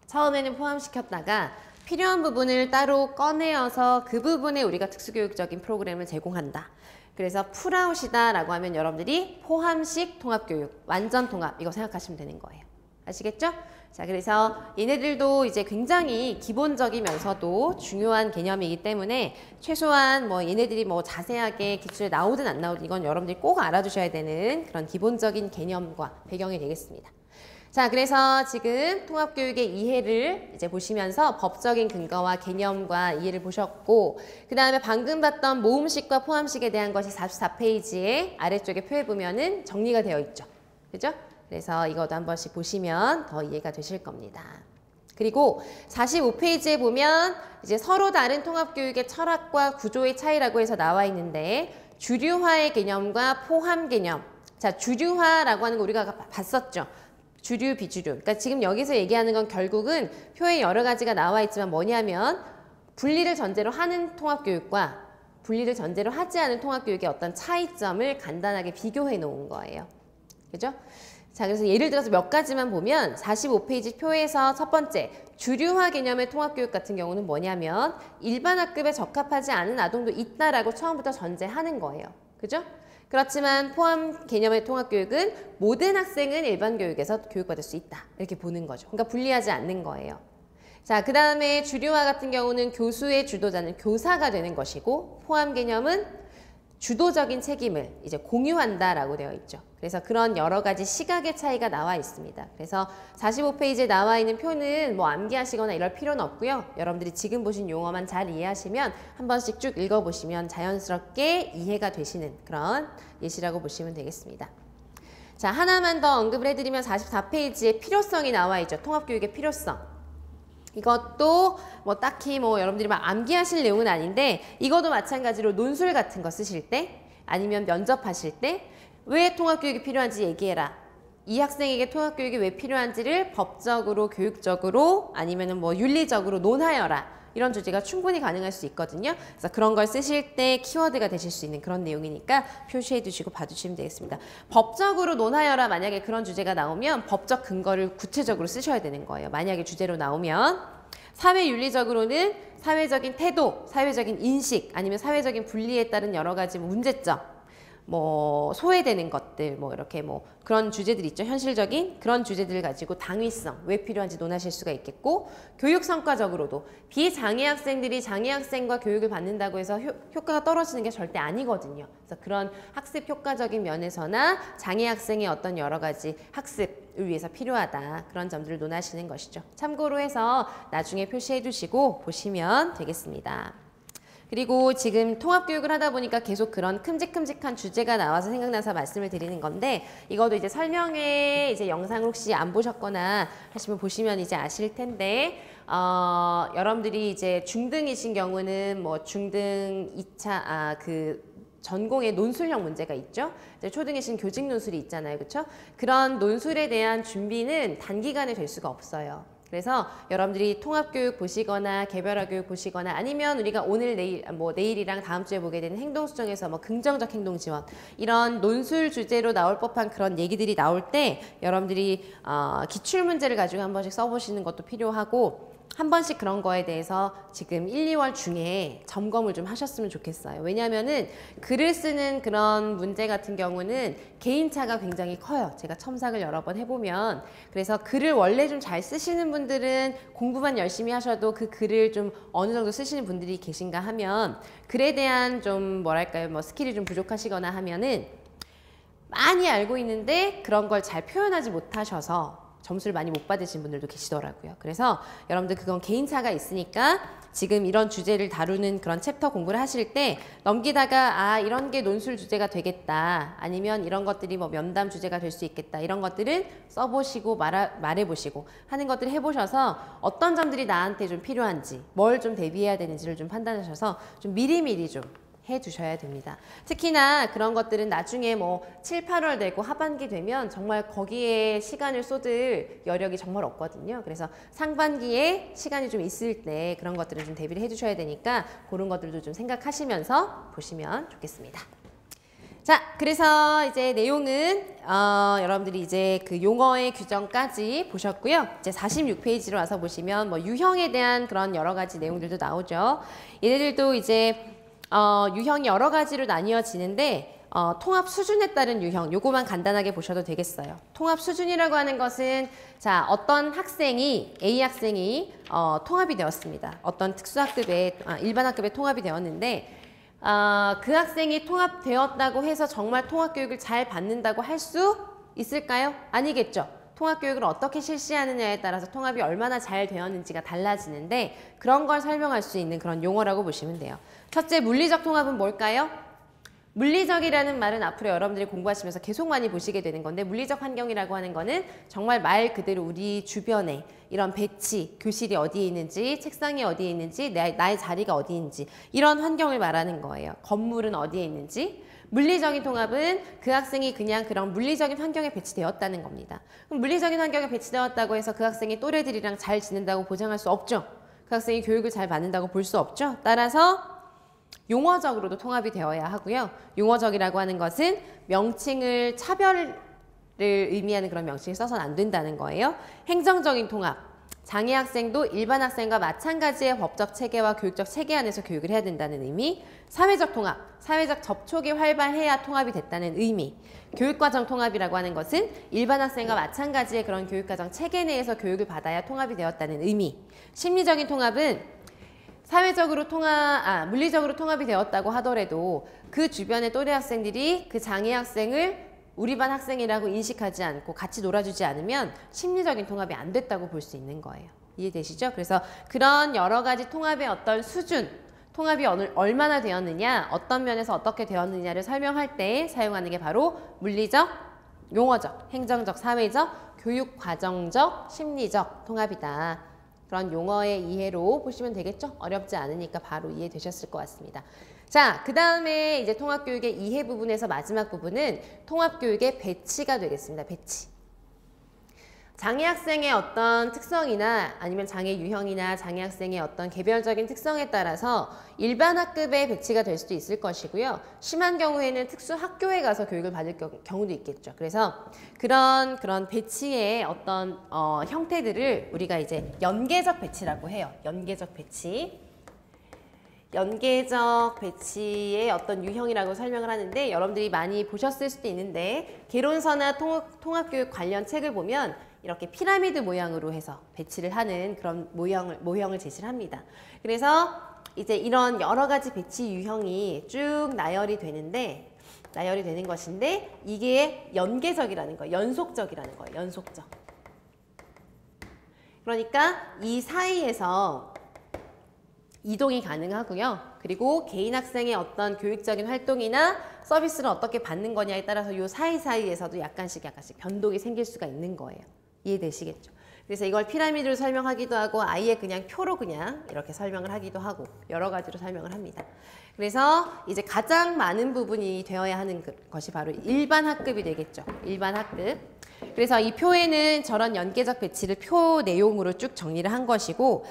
처음에는 포함시켰다가 필요한 부분을 따로 꺼내어서 그 부분에 우리가 특수교육적인 프로그램을 제공한다. 그래서 풀아웃이다라고 하면 여러분들이 포함식 통합교육, 완전 통합 이거 생각하시면 되는 거예요. 아시겠죠? 자, 그래서 얘네들도 이제 굉장히 기본적이면서도 중요한 개념이기 때문에 최소한 뭐 얘네들이 뭐 자세하게 기출에 나오든 안 나오든 이건 여러분들이 꼭 알아두셔야 되는 그런 기본적인 개념과 배경이 되겠습니다. 자, 그래서 지금 통합교육의 이해를 이제 보시면서 법적인 근거와 개념과 이해를 보셨고 그 다음에 방금 봤던 모음식과 포함식에 대한 것이 44페이지에 아래쪽에 표해보면은 정리가 되어 있죠. 그죠? 그래서 이것도 한 번씩 보시면 더 이해가 되실 겁니다. 그리고 45페이지에 보면 이제 서로 다른 통합교육의 철학과 구조의 차이라고 해서 나와 있는데 주류화의 개념과 포함 개념. 자, 주류화라고 하는 거 우리가 봤었죠. 주류, 비주류. 그러니까 지금 여기서 얘기하는 건 결국은 표에 여러 가지가 나와 있지만 뭐냐면 분리를 전제로 하는 통합교육과 분리를 전제로 하지 않은 통합교육의 어떤 차이점을 간단하게 비교해 놓은 거예요. 그죠? 자, 그래서 예를 들어서 몇 가지만 보면 45페이지 표에서 첫 번째 주류화 개념의 통합교육 같은 경우는 뭐냐면 일반 학급에 적합하지 않은 아동도 있다라고 처음부터 전제하는 거예요. 그죠? 그렇지만 포함 개념의 통합교육은 모든 학생은 일반 교육에서 교육받을 수 있다. 이렇게 보는 거죠. 그러니까 분리하지 않는 거예요. 자, 그 다음에 주류화 같은 경우는 교수의 주도자는 교사가 되는 것이고 포함 개념은 주도적인 책임을 이제 공유한다라고 되어 있죠. 그래서 그런 여러 가지 시각의 차이가 나와 있습니다. 그래서 45페이지에 나와 있는 표는 뭐 암기하시거나 이럴 필요는 없고요. 여러분들이 지금 보신 용어만 잘 이해하시면 한 번씩 쭉 읽어보시면 자연스럽게 이해가 되시는 그런 예시라고 보시면 되겠습니다. 자, 하나만 더 언급을 해드리면 44페이지에 필요성이 나와 있죠. 통합교육의 필요성. 이것도 뭐 딱히 뭐 여러분들이 막 암기하실 내용은 아닌데 이것도 마찬가지로 논술 같은 거 쓰실 때 아니면 면접하실 때 왜 통합교육이 필요한지 얘기해라. 이 학생에게 통합교육이 왜 필요한지를 법적으로, 교육적으로 아니면 뭐 윤리적으로 논하여라. 이런 주제가 충분히 가능할 수 있거든요. 그래서 그런 걸 쓰실 때 키워드가 되실 수 있는 그런 내용이니까 표시해 두시고 봐주시면 되겠습니다. 법적으로 논하여라 만약에 그런 주제가 나오면 법적 근거를 구체적으로 쓰셔야 되는 거예요. 만약에 주제로 나오면 사회윤리적으로는 사회적인 태도, 사회적인 인식 아니면 사회적인 분리에 따른 여러 가지 문제점 뭐 소외되는 것들 뭐 이렇게 뭐 그런 주제들 있죠. 현실적인 그런 주제들을 가지고 당위성 왜 필요한지 논하실 수가 있겠고 교육 성과적으로도 비장애 학생들이 장애 학생과 교육을 받는다고 해서 효과가 떨어지는 게 절대 아니거든요. 그래서 그런 학습 효과적인 면에서나 장애 학생의 어떤 여러 가지 학습을 위해서 필요하다. 그런 점들을 논하시는 것이죠. 참고로 해서 나중에 표시해 두시고 보시면 되겠습니다. 그리고 지금 통합교육을 하다 보니까 계속 그런 큼직큼직한 주제가 나와서 생각나서 말씀을 드리는 건데 이것도 이제 설명회 이제 영상을 혹시 안 보셨거나 하시면 보시면 이제 아실 텐데 여러분들이 이제 중등이신 경우는 뭐 중등 2차 그 전공의 논술형 문제가 있죠. 이제 초등이신 교직 논술이 있잖아요. 그렇죠? 그런 논술에 대한 준비는 단기간에 될 수가 없어요. 그래서 여러분들이 통합교육 보시거나 개별화 교육 보시거나 아니면 우리가 오늘 내일 뭐 내일이랑 다음 주에 보게 되는 행동수정에서 뭐 긍정적 행동 지원 이런 논술 주제로 나올 법한 그런 얘기들이 나올 때 여러분들이 기출 문제를 가지고 한 번씩 써보시는 것도 필요하고 한 번씩 그런 거에 대해서 지금 1, 2월 중에 점검을 좀 하셨으면 좋겠어요. 왜냐하면은 글을 쓰는 그런 문제 같은 경우는 개인차가 굉장히 커요. 제가 첨삭을 여러 번 해보면. 그래서 글을 원래 좀 잘 쓰시는 분들은 공부만 열심히 하셔도 그 글을 좀 어느 정도 쓰시는 분들이 계신가 하면 글에 대한 좀 뭐랄까요, 뭐 스킬이 좀 부족하시거나 하면은 많이 알고 있는데 그런 걸 잘 표현하지 못하셔서 점수를 많이 못 받으신 분들도 계시더라고요. 그래서 여러분들 그건 개인차가 있으니까 지금 이런 주제를 다루는 그런 챕터 공부를 하실 때 넘기다가 아 이런 게 논술 주제가 되겠다, 아니면 이런 것들이 뭐 면담 주제가 될 수 있겠다, 이런 것들은 써보시고 말해보시고 하는 것들을 해보셔서 어떤 점들이 나한테 좀 필요한지, 뭘 좀 대비해야 되는지를 좀 판단하셔서 좀 미리미리 좀 해주셔야 됩니다. 특히나 그런 것들은 나중에 뭐 7, 8월 되고 하반기 되면 정말 거기에 시간을 쏟을 여력이 정말 없거든요. 그래서 상반기에 시간이 좀 있을 때 그런 것들을 좀 대비를 해주셔야 되니까 그런 것들도 좀 생각하시면서 보시면 좋겠습니다. 자, 그래서 이제 내용은 여러분들이 이제 그 용어의 규정까지 보셨고요. 이제 46페이지로 와서 보시면 뭐 유형에 대한 그런 여러 가지 내용들도 나오죠. 얘네들도 이제 유형이 여러 가지로 나뉘어지는데 통합 수준에 따른 유형, 요거만 간단하게 보셔도 되겠어요. 통합 수준이라고 하는 것은 자, 어떤 학생이 A 학생이 통합이 되었습니다. 어떤 특수학급에 일반 학급에 통합이 되었는데 그 학생이 통합되었다고 해서 정말 통합교육을 잘 받는다고 할 수 있을까요? 아니겠죠. 통합교육을 어떻게 실시하느냐에 따라서 통합이 얼마나 잘 되었는지가 달라지는데 그런 걸 설명할 수 있는 그런 용어라고 보시면 돼요. 첫째, 물리적 통합은 뭘까요? 물리적이라는 말은 앞으로 여러분들이 공부하시면서 계속 많이 보시게 되는 건데, 물리적 환경이라고 하는 거는 정말 말 그대로 우리 주변에 이런 배치, 교실이 어디에 있는지, 책상이 어디에 있는지, 나의 자리가 어디에 있는지 이런 환경을 말하는 거예요. 건물은 어디에 있는지. 물리적인 통합은 그 학생이 그냥 그런 물리적인 환경에 배치되었다는 겁니다. 그럼 물리적인 환경에 배치되었다고 해서 그 학생이 또래들이랑 잘 지낸다고 보장할 수 없죠. 그 학생이 교육을 잘 받는다고 볼 수 없죠. 따라서 용어적으로도 통합이 되어야 하고요. 용어적이라고 하는 것은 명칭을 차별을 의미하는 그런 명칭을 써서는 안 된다는 거예요. 행정적인 통합. 장애 학생도 일반 학생과 마찬가지의 법적 체계와 교육적 체계 안에서 교육을 해야 된다는 의미. 사회적 통합, 사회적 접촉이 활발해야 통합이 됐다는 의미. 교육과정 통합이라고 하는 것은 일반 학생과 마찬가지의 그런 교육과정 체계 내에서 교육을 받아야 통합이 되었다는 의미. 심리적인 통합은 사회적으로 물리적으로 통합이 되었다고 하더라도 그 주변의 또래 학생들이 그 장애 학생을 우리 반 학생이라고 인식하지 않고 같이 놀아주지 않으면 심리적인 통합이 안 됐다고 볼 수 있는 거예요. 이해되시죠? 그래서 그런 여러 가지 통합의 어떤 수준, 통합이 얼마나 되었느냐, 어떤 면에서 어떻게 되었느냐를 설명할 때 사용하는 게 바로 물리적, 용어적, 행정적, 사회적, 교육과정적, 심리적 통합이다. 그런 용어의 이해로 보시면 되겠죠? 어렵지 않으니까 바로 이해되셨을 것 같습니다. 자, 그 다음에 이제 통합교육의 이해 부분에서 마지막 부분은 통합교육의 배치가 되겠습니다. 배치. 장애 학생의 어떤 특성이나 아니면 장애 유형이나 장애 학생의 어떤 개별적인 특성에 따라서 일반 학급에 배치가 될 수도 있을 것이고요. 심한 경우에는 특수 학교에 가서 교육을 받을 경우도 있겠죠. 그래서 그런 배치의 어떤 형태들을 우리가 이제 연계적 배치라고 해요. 연계적 배치. 연계적 배치의 어떤 유형이라고 설명을 하는데, 여러분들이 많이 보셨을 수도 있는데 개론서나 통합교육 관련 책을 보면 이렇게 피라미드 모양으로 해서 배치를 하는 그런 모형을 제시를 합니다. 그래서 이제 이런 여러 가지 배치 유형이 쭉 나열이 되는 것인데, 이게 연계적이라는 거예요. 연속적이라는 거예요. 연속적. 그러니까 이 사이에서 이동이 가능하고요. 그리고 개인 학생의 어떤 교육적인 활동이나 서비스를 어떻게 받는 거냐에 따라서 이 사이사이에서도 약간씩 변동이 생길 수가 있는 거예요. 이해되시겠죠? 그래서 이걸 피라미드로 설명하기도 하고 아예 그냥 표로 그냥 이렇게 설명을 하기도 하고 여러 가지로 설명을 합니다. 그래서 이제 가장 많은 부분이 되어야 하는 것이 바로 일반 학급이 되겠죠. 일반 학급. 그래서 이 표에는 저런 연계적 배치를 표 내용으로 쭉 정리를 한 것이고,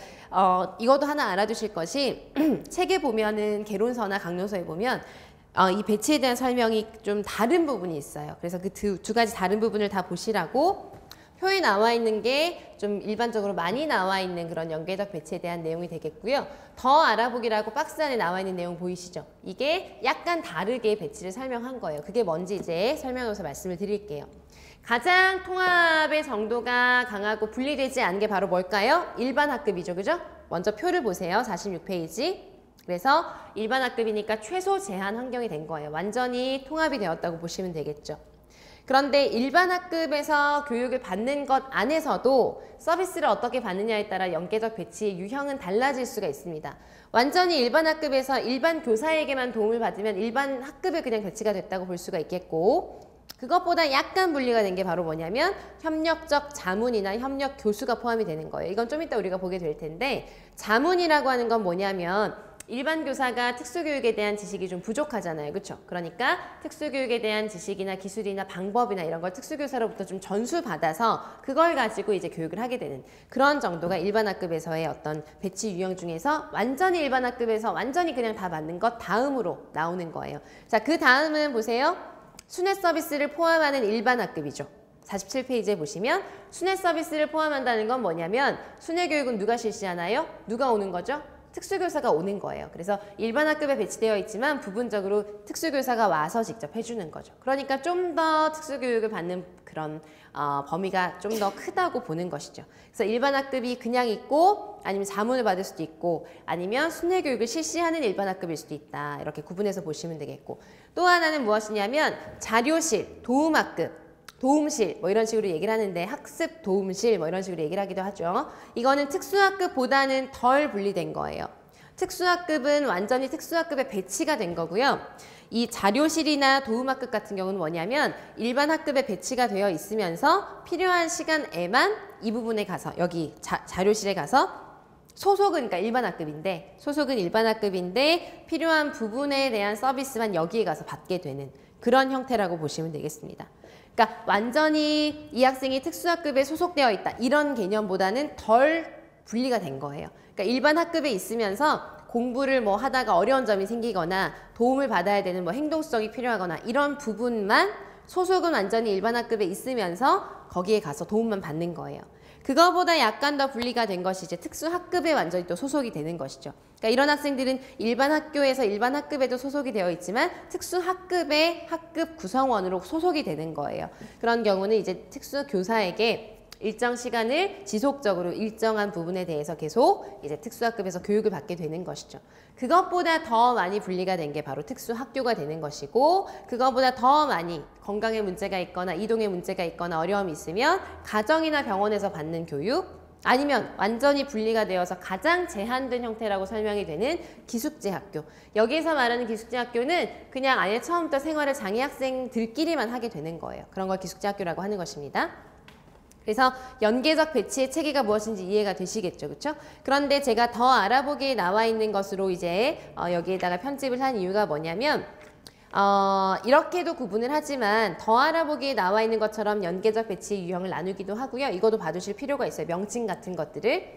이것도 하나 알아두실 것이 책에 보면은 개론서나 강론서에 보면 이 배치에 대한 설명이 좀 다른 부분이 있어요. 그래서 그 두 가지 다른 부분을 다 보시라고 표에 나와 있는 게 좀 일반적으로 많이 나와 있는 그런 연계적 배치에 대한 내용이 되겠고요. 더 알아보기라고 박스 안에 나와 있는 내용 보이시죠? 이게 약간 다르게 배치를 설명한 거예요. 그게 뭔지 이제 설명해서 말씀을 드릴게요. 가장 통합의 정도가 강하고 분리되지 않은 게 바로 뭘까요? 일반 학급이죠. 그죠? 먼저 표를 보세요. 46페이지. 그래서 일반 학급이니까 최소 제한 환경이 된 거예요. 완전히 통합이 되었다고 보시면 되겠죠. 그런데 일반 학급에서 교육을 받는 것 안에서도 서비스를 어떻게 받느냐에 따라 연계적 배치의 유형은 달라질 수가 있습니다. 완전히 일반 학급에서 일반 교사에게만 도움을 받으면 일반 학급에 그냥 배치가 됐다고 볼 수가 있겠고, 그것보다 약간 분리가 된 게 바로 뭐냐면 협력적 자문이나 협력 교수가 포함이 되는 거예요. 이건 좀 이따 우리가 보게 될 텐데, 자문이라고 하는 건 뭐냐면 일반 교사가 특수교육에 대한 지식이 좀 부족하잖아요. 그렇죠? 그러니까 특수교육에 대한 지식이나 기술이나 방법이나 이런 걸 특수교사로부터 좀 전수받아서 그걸 가지고 이제 교육을 하게 되는 그런 정도가 일반 학급에서의 어떤 배치 유형 중에서 완전히 일반 학급에서 완전히 그냥 다 맞는 것 다음으로 나오는 거예요. 자, 그 다음은 보세요. 순회 서비스를 포함하는 일반 학급이죠. 47페이지에 보시면 순회 서비스를 포함한다는 건 뭐냐면 순회 교육은 누가 실시하나요? 누가 오는 거죠? 특수교사가 오는 거예요. 그래서 일반 학급에 배치되어 있지만 부분적으로 특수교사가 와서 직접 해주는 거죠. 그러니까 좀 더 특수교육을 받는 그런 범위가 좀 더 크다고 보는 것이죠. 그래서 일반 학급이 그냥 있고 아니면 자문을 받을 수도 있고 아니면 순회 교육을 실시하는 일반 학급일 수도 있다. 이렇게 구분해서 보시면 되겠고, 또 하나는 무엇이냐면 자료실, 도움학급, 도움실 뭐 이런 식으로 얘기를 하는데 학습 도움실 뭐 이런 식으로 얘기를 하기도 하죠. 이거는 특수학급보다는 덜 분리된 거예요. 특수학급은 완전히 특수학급에 배치가 된 거고요. 이 자료실이나 도움학급 같은 경우는 뭐냐면 일반 학급에 배치가 되어 있으면서 필요한 시간에만 이 부분에 가서 여기 자료실에 가서 소속은 그러니까 일반 학급인데 소속은 일반 학급인데 필요한 부분에 대한 서비스만 여기에 가서 받게 되는 그런 형태라고 보시면 되겠습니다. 그러니까 완전히 이 학생이 특수학급에 소속되어 있다 이런 개념보다는 덜 분리가 된 거예요. 그러니까 일반 학급에 있으면서 공부를 뭐 하다가 어려운 점이 생기거나 도움을 받아야 되는 뭐 행동성이 필요하거나 이런 부분만 소속은 완전히 일반 학급에 있으면서 거기에 가서 도움만 받는 거예요. 그거보다 약간 더 분리가 된 것이 이제 특수학급에 완전히 또 소속이 되는 것이죠. 그러니까 이런 학생들은 일반 학교에서 일반 학급에도 소속이 되어 있지만 특수학급의 학급 구성원으로 소속이 되는 거예요. 그런 경우는 이제 특수교사에게 일정 시간을 지속적으로 일정한 부분에 대해서 계속 이제 특수학급에서 교육을 받게 되는 것이죠. 그것보다 더 많이 분리가 된 게 바로 특수학교가 되는 것이고, 그것보다 더 많이 건강에 문제가 있거나 이동에 문제가 있거나 어려움이 있으면 가정이나 병원에서 받는 교육, 아니면 완전히 분리가 되어서 가장 제한된 형태라고 설명이 되는 기숙제 학교. 여기서 말하는 기숙제 학교는 그냥 아예 처음부터 생활을 장애 학생들끼리만 하게 되는 거예요. 그런 걸 기숙제 학교라고 하는 것입니다. 그래서 연계적 배치의 체계가 무엇인지 이해가 되시겠죠, 그렇죠? 그런데 제가 더 알아보기에 나와 있는 것으로 이제 여기에다가 편집을 한 이유가 뭐냐면 이렇게도 구분을 하지만 더 알아보기에 나와 있는 것처럼 연계적 배치의 유형을 나누기도 하고요. 이것도 봐두실 필요가 있어요. 명칭 같은 것들을.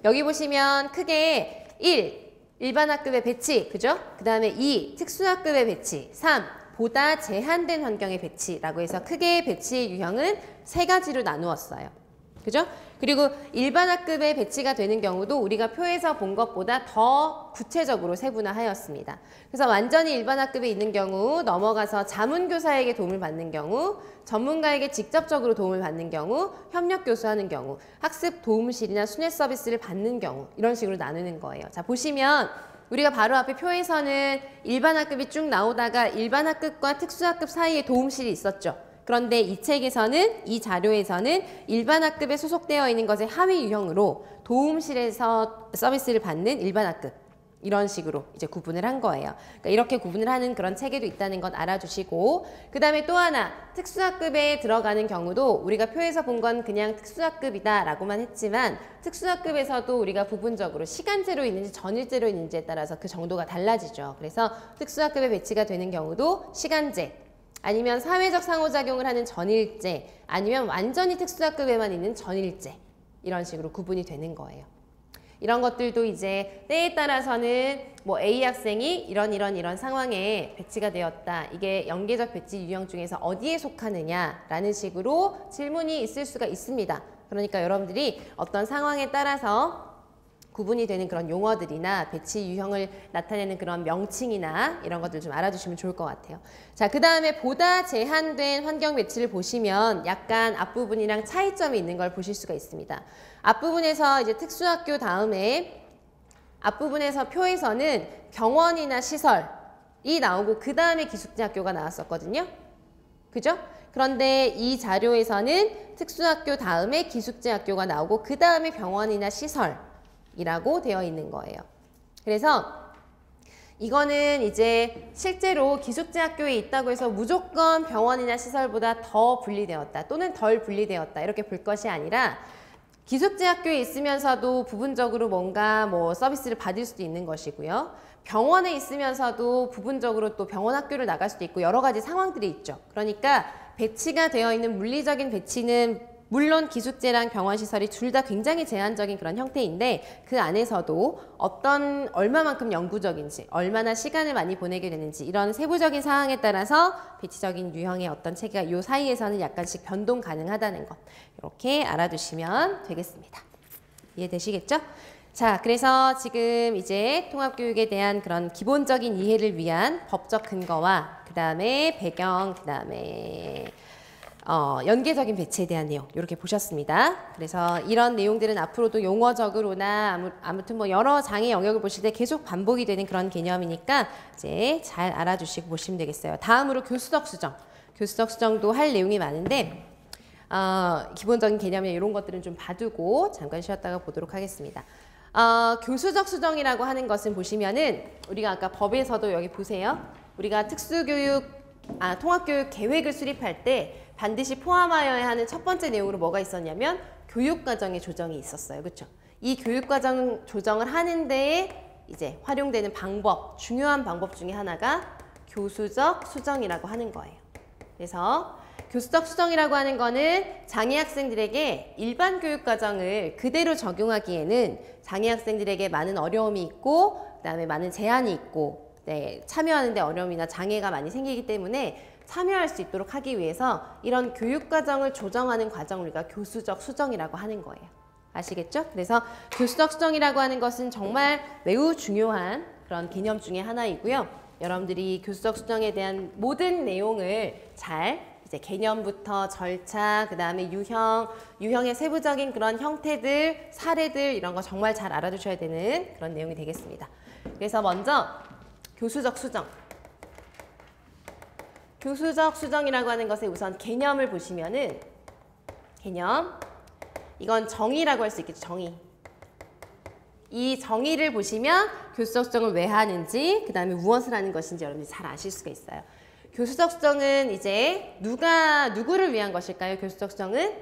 여기 보시면 크게 1. 일반 학급의 배치, 그죠? 그 다음에 2. 특수학급의 배치, 3. 보다 제한된 환경의 배치라고 해서 크게 배치의 유형은 3가지로 나누었어요. 그죠? 그리고 일반 학급에 배치가 되는 경우도 우리가 표에서 본 것보다 더 구체적으로 세분화하였습니다. 그래서 완전히 일반 학급에 있는 경우, 넘어가서 자문교사에게 도움을 받는 경우, 전문가에게 직접적으로 도움을 받는 경우, 협력교수하는 경우, 학습 도움실이나 순회 서비스를 받는 경우 이런 식으로 나누는 거예요. 자, 보시면 우리가 바로 앞에 표에서는 일반 학급이 쭉 나오다가 일반 학급과 특수학급 사이에 도움실이 있었죠. 그런데 이 책에서는, 이 자료에서는 일반 학급에 소속되어 있는 것의 하위 유형으로 도움실에서 서비스를 받는 일반 학급, 이런 식으로 이제 구분을 한 거예요. 그러니까 이렇게 구분을 하는 그런 체계도 있다는 건 알아주시고, 그 다음에 또 하나, 특수학급에 들어가는 경우도 우리가 표에서 본 건 그냥 특수학급이다 라고만 했지만 특수학급에서도 우리가 부분적으로 시간제로 있는지 전일제로 있는지에 따라서 그 정도가 달라지죠. 그래서 특수학급에 배치가 되는 경우도 시간제, 아니면 사회적 상호작용을 하는 전일제, 아니면 완전히 특수학급에만 있는 전일제, 이런 식으로 구분이 되는 거예요. 이런 것들도 이제 때에 따라서는 뭐 A 학생이 이런 상황에 배치가 되었다. 이게 연계적 배치 유형 중에서 어디에 속하느냐라는 식으로 질문이 있을 수가 있습니다. 그러니까 여러분들이 어떤 상황에 따라서 구분이 되는 그런 용어들이나 배치 유형을 나타내는 그런 명칭이나 이런 것들 좀 알아두시면 좋을 것 같아요. 자, 그 다음에 보다 제한된 환경 배치를 보시면 약간 앞부분이랑 차이점이 있는 걸 보실 수가 있습니다. 앞부분에서 이제 특수학교 다음에 앞부분에서 표에서는 병원이나 시설이 나오고 그 다음에 기숙제학교가 나왔었거든요. 그죠? 그런데 이 자료에서는 특수학교 다음에 기숙제학교가 나오고 그 다음에 병원이나 시설이라고 되어 있는 거예요. 그래서 이거는 이제 실제로 기숙제학교에 있다고 해서 무조건 병원이나 시설보다 더 분리되었다 또는 덜 분리되었다 이렇게 볼 것이 아니라 기숙제학교에 있으면서도 부분적으로 뭔가 뭐 서비스를 받을 수도 있는 것이고요. 병원에 있으면서도 부분적으로 또 병원 학교를 나갈 수도 있고 여러 가지 상황들이 있죠. 그러니까 배치가 되어 있는 물리적인 배치는 물론 기숙제랑 병원시설이 둘 다 굉장히 제한적인 그런 형태인데 그 안에서도 어떤 얼마만큼 영구적인지 얼마나 시간을 많이 보내게 되는지 이런 세부적인 사항에 따라서 배치적인 유형의 어떤 체계가 이 사이에서는 약간씩 변동 가능하다는 것 이렇게 알아두시면 되겠습니다. 이해되시겠죠? 자, 그래서 지금 이제 통합교육에 대한 그런 기본적인 이해를 위한 법적 근거와 그 다음에 배경, 그 다음에 연계적인 배치에 대한 내용 이렇게 보셨습니다. 그래서 이런 내용들은 앞으로도 용어적으로나 아무튼 뭐 여러 장의 영역을 보실 때 계속 반복이 되는 그런 개념이니까 이제 잘 알아주시고 보시면 되겠어요. 다음으로 교수적 수정. 교수적 수정도 할 내용이 많은데 기본적인 개념이나 이런 것들은 좀 봐두고 잠깐 쉬었다가 보도록 하겠습니다. 교수적 수정이라고 하는 것은 보시면은 우리가 아까 법에서도 여기 보세요. 우리가 통합교육 계획을 수립할 때 반드시 포함하여야 하는 첫 번째 내용으로 뭐가 있었냐면 교육과정의 조정이 있었어요. 그렇죠? 이 교육과정 조정을 하는 데에 이제 활용되는 방법, 중요한 방법 중에 하나가 교수적 수정이라고 하는 거예요. 그래서 교수적 수정이라고 하는 거는 장애 학생들에게 일반 교육과정을 그대로 적용하기에는 장애 학생들에게 많은 어려움이 있고 그다음에 많은 제한이 있고 참여하는 데 어려움이나 장애가 많이 생기기 때문에 참여할 수 있도록 하기 위해서 이런 교육과정을 조정하는 과정을 우리가 교수적 수정이라고 하는 거예요. 아시겠죠? 그래서 교수적 수정이라고 하는 것은 정말 매우 중요한 그런 개념 중에 하나이고요. 여러분들이 교수적 수정에 대한 모든 내용을 잘 이제 개념부터 절차, 그 다음에 유형의 세부적인 그런 형태들, 사례들 이런 거 정말 잘 알아두셔야 되는 그런 내용이 되겠습니다. 그래서 먼저 교수적 수정. 교수적 수정이라고 하는 것의 우선 개념을 보시면은 개념, 이건 정의라고 할 수 있겠죠. 정의. 이 정의를 보시면 교수적 수정을 왜 하는지 그 다음에 무엇을 하는 것인지 여러분들이 잘 아실 수가 있어요. 교수적 수정은 이제 누구를 위한 것일까요? 교수적 수정은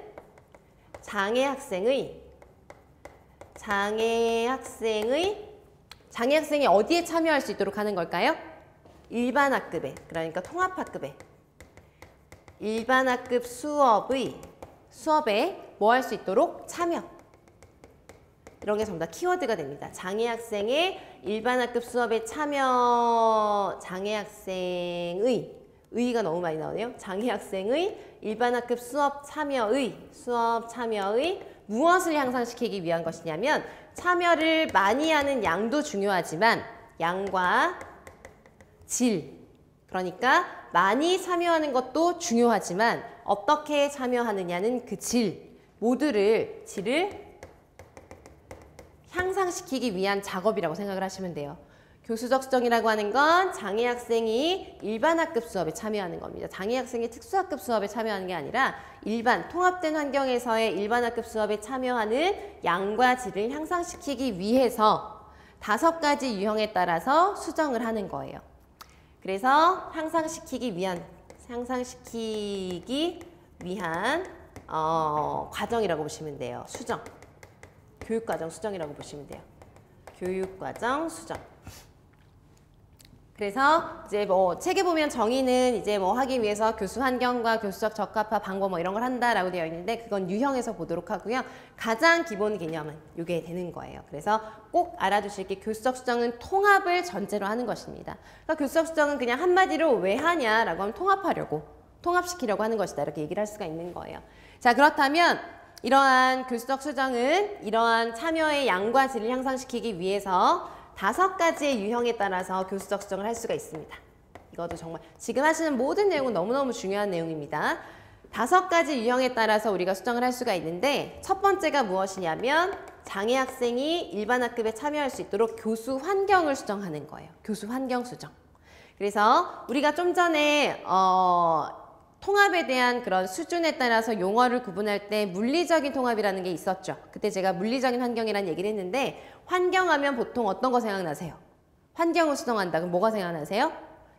장애 학생이 어디에 참여할 수 있도록 하는 걸까요? 일반 학급에, 그러니까 통합학급에 일반 학급 수업에 뭐 할 수 있도록 참여. 이런 게 전부 다 키워드가 됩니다. 장애 학생의 일반 학급 수업에 참여, 장애 학생의 의가 너무 많이 나오네요. 장애 학생의 일반 학급 수업 참여의 무엇을 향상시키기 위한 것이냐면 참여를 많이 하는 양도 중요하지만 양과 질, 그러니까 많이 참여하는 것도 중요하지만 어떻게 참여하느냐는 그 질을 향상시키기 위한 작업이라고 생각을 하시면 돼요. 교수적 수정이라고 하는 건 장애 학생이 일반 학급 수업에 참여하는 겁니다. 장애 학생이 특수학급 수업에 참여하는 게 아니라 일반 통합된 환경에서의 일반 학급 수업에 참여하는 양과 질을 향상시키기 위해서 5가지 유형에 따라서 수정을 하는 거예요. 그래서 향상시키기 위한 과정이라고 보시면 돼요. 수정. 교육과정 수정이라고 보시면 돼요. 교육과정 수정. 그래서 이제 뭐 책에 보면 정의는 이제 뭐 하기 위해서 교수 환경과 교수적 적합화 방법 뭐 이런 걸 한다라고 되어 있는데 그건 유형에서 보도록 하고요. 가장 기본 개념은 이게 되는 거예요. 그래서 꼭 알아두실 게 교수적 수정은 통합을 전제로 하는 것입니다. 그러니까 교수적 수정은 그냥 한마디로 왜 하냐라고 하면 통합하려고, 통합시키려고 하는 것이다. 이렇게 얘기를 할 수가 있는 거예요. 자, 그렇다면 이러한 교수적 수정은 이러한 참여의 양과 질을 향상시키기 위해서 5가지의 유형에 따라서 교수적 수정을 할 수가 있습니다. 이것도 정말 지금 하시는 모든 내용은 너무너무 중요한 내용입니다. 5가지 유형에 따라서 우리가 수정을 할 수가 있는데 첫 번째가 무엇이냐면 장애 학생이 일반 학급에 참여할 수 있도록 교수 환경을 수정하는 거예요. 교수 환경 수정. 그래서 우리가 좀 전에 통합에 대한 그런 수준에 따라서 용어를 구분할 때 물리적인 통합이라는 게 있었죠. 그때 제가 물리적인 환경이라는 얘기를 했는데 환경하면 보통 어떤 거 생각나세요? 환경을 수정한다. 그럼 뭐가 생각나세요?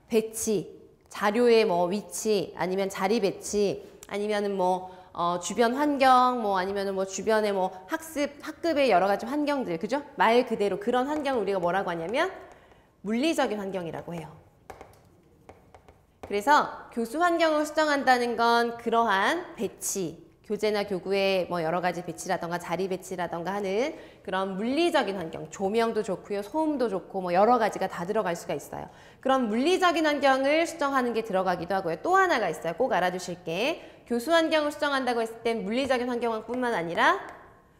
배치, 자료의 뭐 위치, 아니면 자리 배치, 아니면은 뭐 주변 환경, 뭐 아니면은 뭐 주변의 뭐 학급의 여러 가지 환경들, 그죠? 말 그대로 그런 환경을 우리가 뭐라고 하냐면 물리적인 환경이라고 해요. 그래서 교수 환경을 수정한다는 건 그러한 배치, 교재나 교구의 뭐 여러 가지 배치라던가 자리 배치라던가 하는 그런 물리적인 환경, 조명도 좋고요, 소음도 좋고 뭐 여러 가지가 다 들어갈 수가 있어요. 그런 물리적인 환경을 수정하는 게 들어가기도 하고요. 또 하나가 있어요. 꼭 알아두실 게 교수 환경을 수정한다고 했을 땐 물리적인 환경뿐만 아니라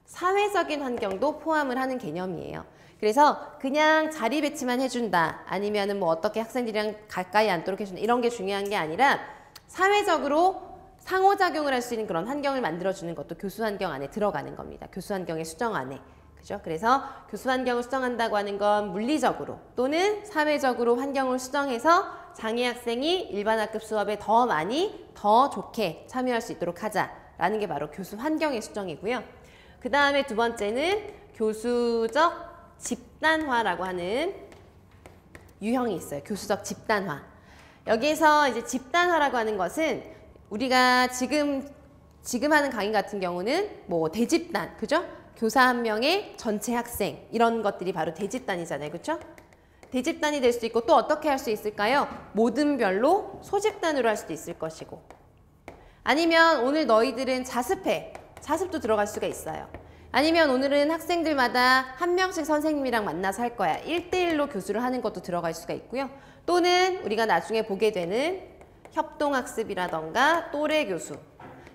사회적인 환경도 포함을 하는 개념이에요. 그래서 그냥 자리 배치만 해준다, 아니면은 뭐 어떻게 학생들이랑 가까이 앉도록 해준다, 이런 게 중요한 게 아니라 사회적으로 상호작용을 할 수 있는 그런 환경을 만들어주는 것도 교수 환경 안에 들어가는 겁니다. 교수 환경의 수정 안에. 그죠? 그래서 교수 환경을 수정한다고 하는 건 물리적으로 또는 사회적으로 환경을 수정해서 장애 학생이 일반 학급 수업에 더 많이, 더 좋게 참여할 수 있도록 하자라는 게 바로 교수 환경의 수정이고요. 그 다음에 두 번째는 교수적 집단화라고 하는 유형이 있어요. 교수적 집단화. 여기에서 이제 집단화라고 하는 것은 우리가 지금 하는 강의 같은 경우는 뭐 대집단, 그죠? 교사 한 명의 전체 학생, 이런 것들이 바로 대집단이잖아요. 그렇죠? 대집단이 될 수 있고 또 어떻게 할 수 있을까요? 모든 별로 소집단으로 할 수도 있을 것이고, 아니면 오늘 너희들은 자습해. 자습도 들어갈 수가 있어요. 아니면 오늘은 학생들마다 한 명씩 선생님이랑 만나서 할 거야. 1대1로 교수를 하는 것도 들어갈 수가 있고요. 또는 우리가 나중에 보게 되는 협동학습이라던가 또래 교수,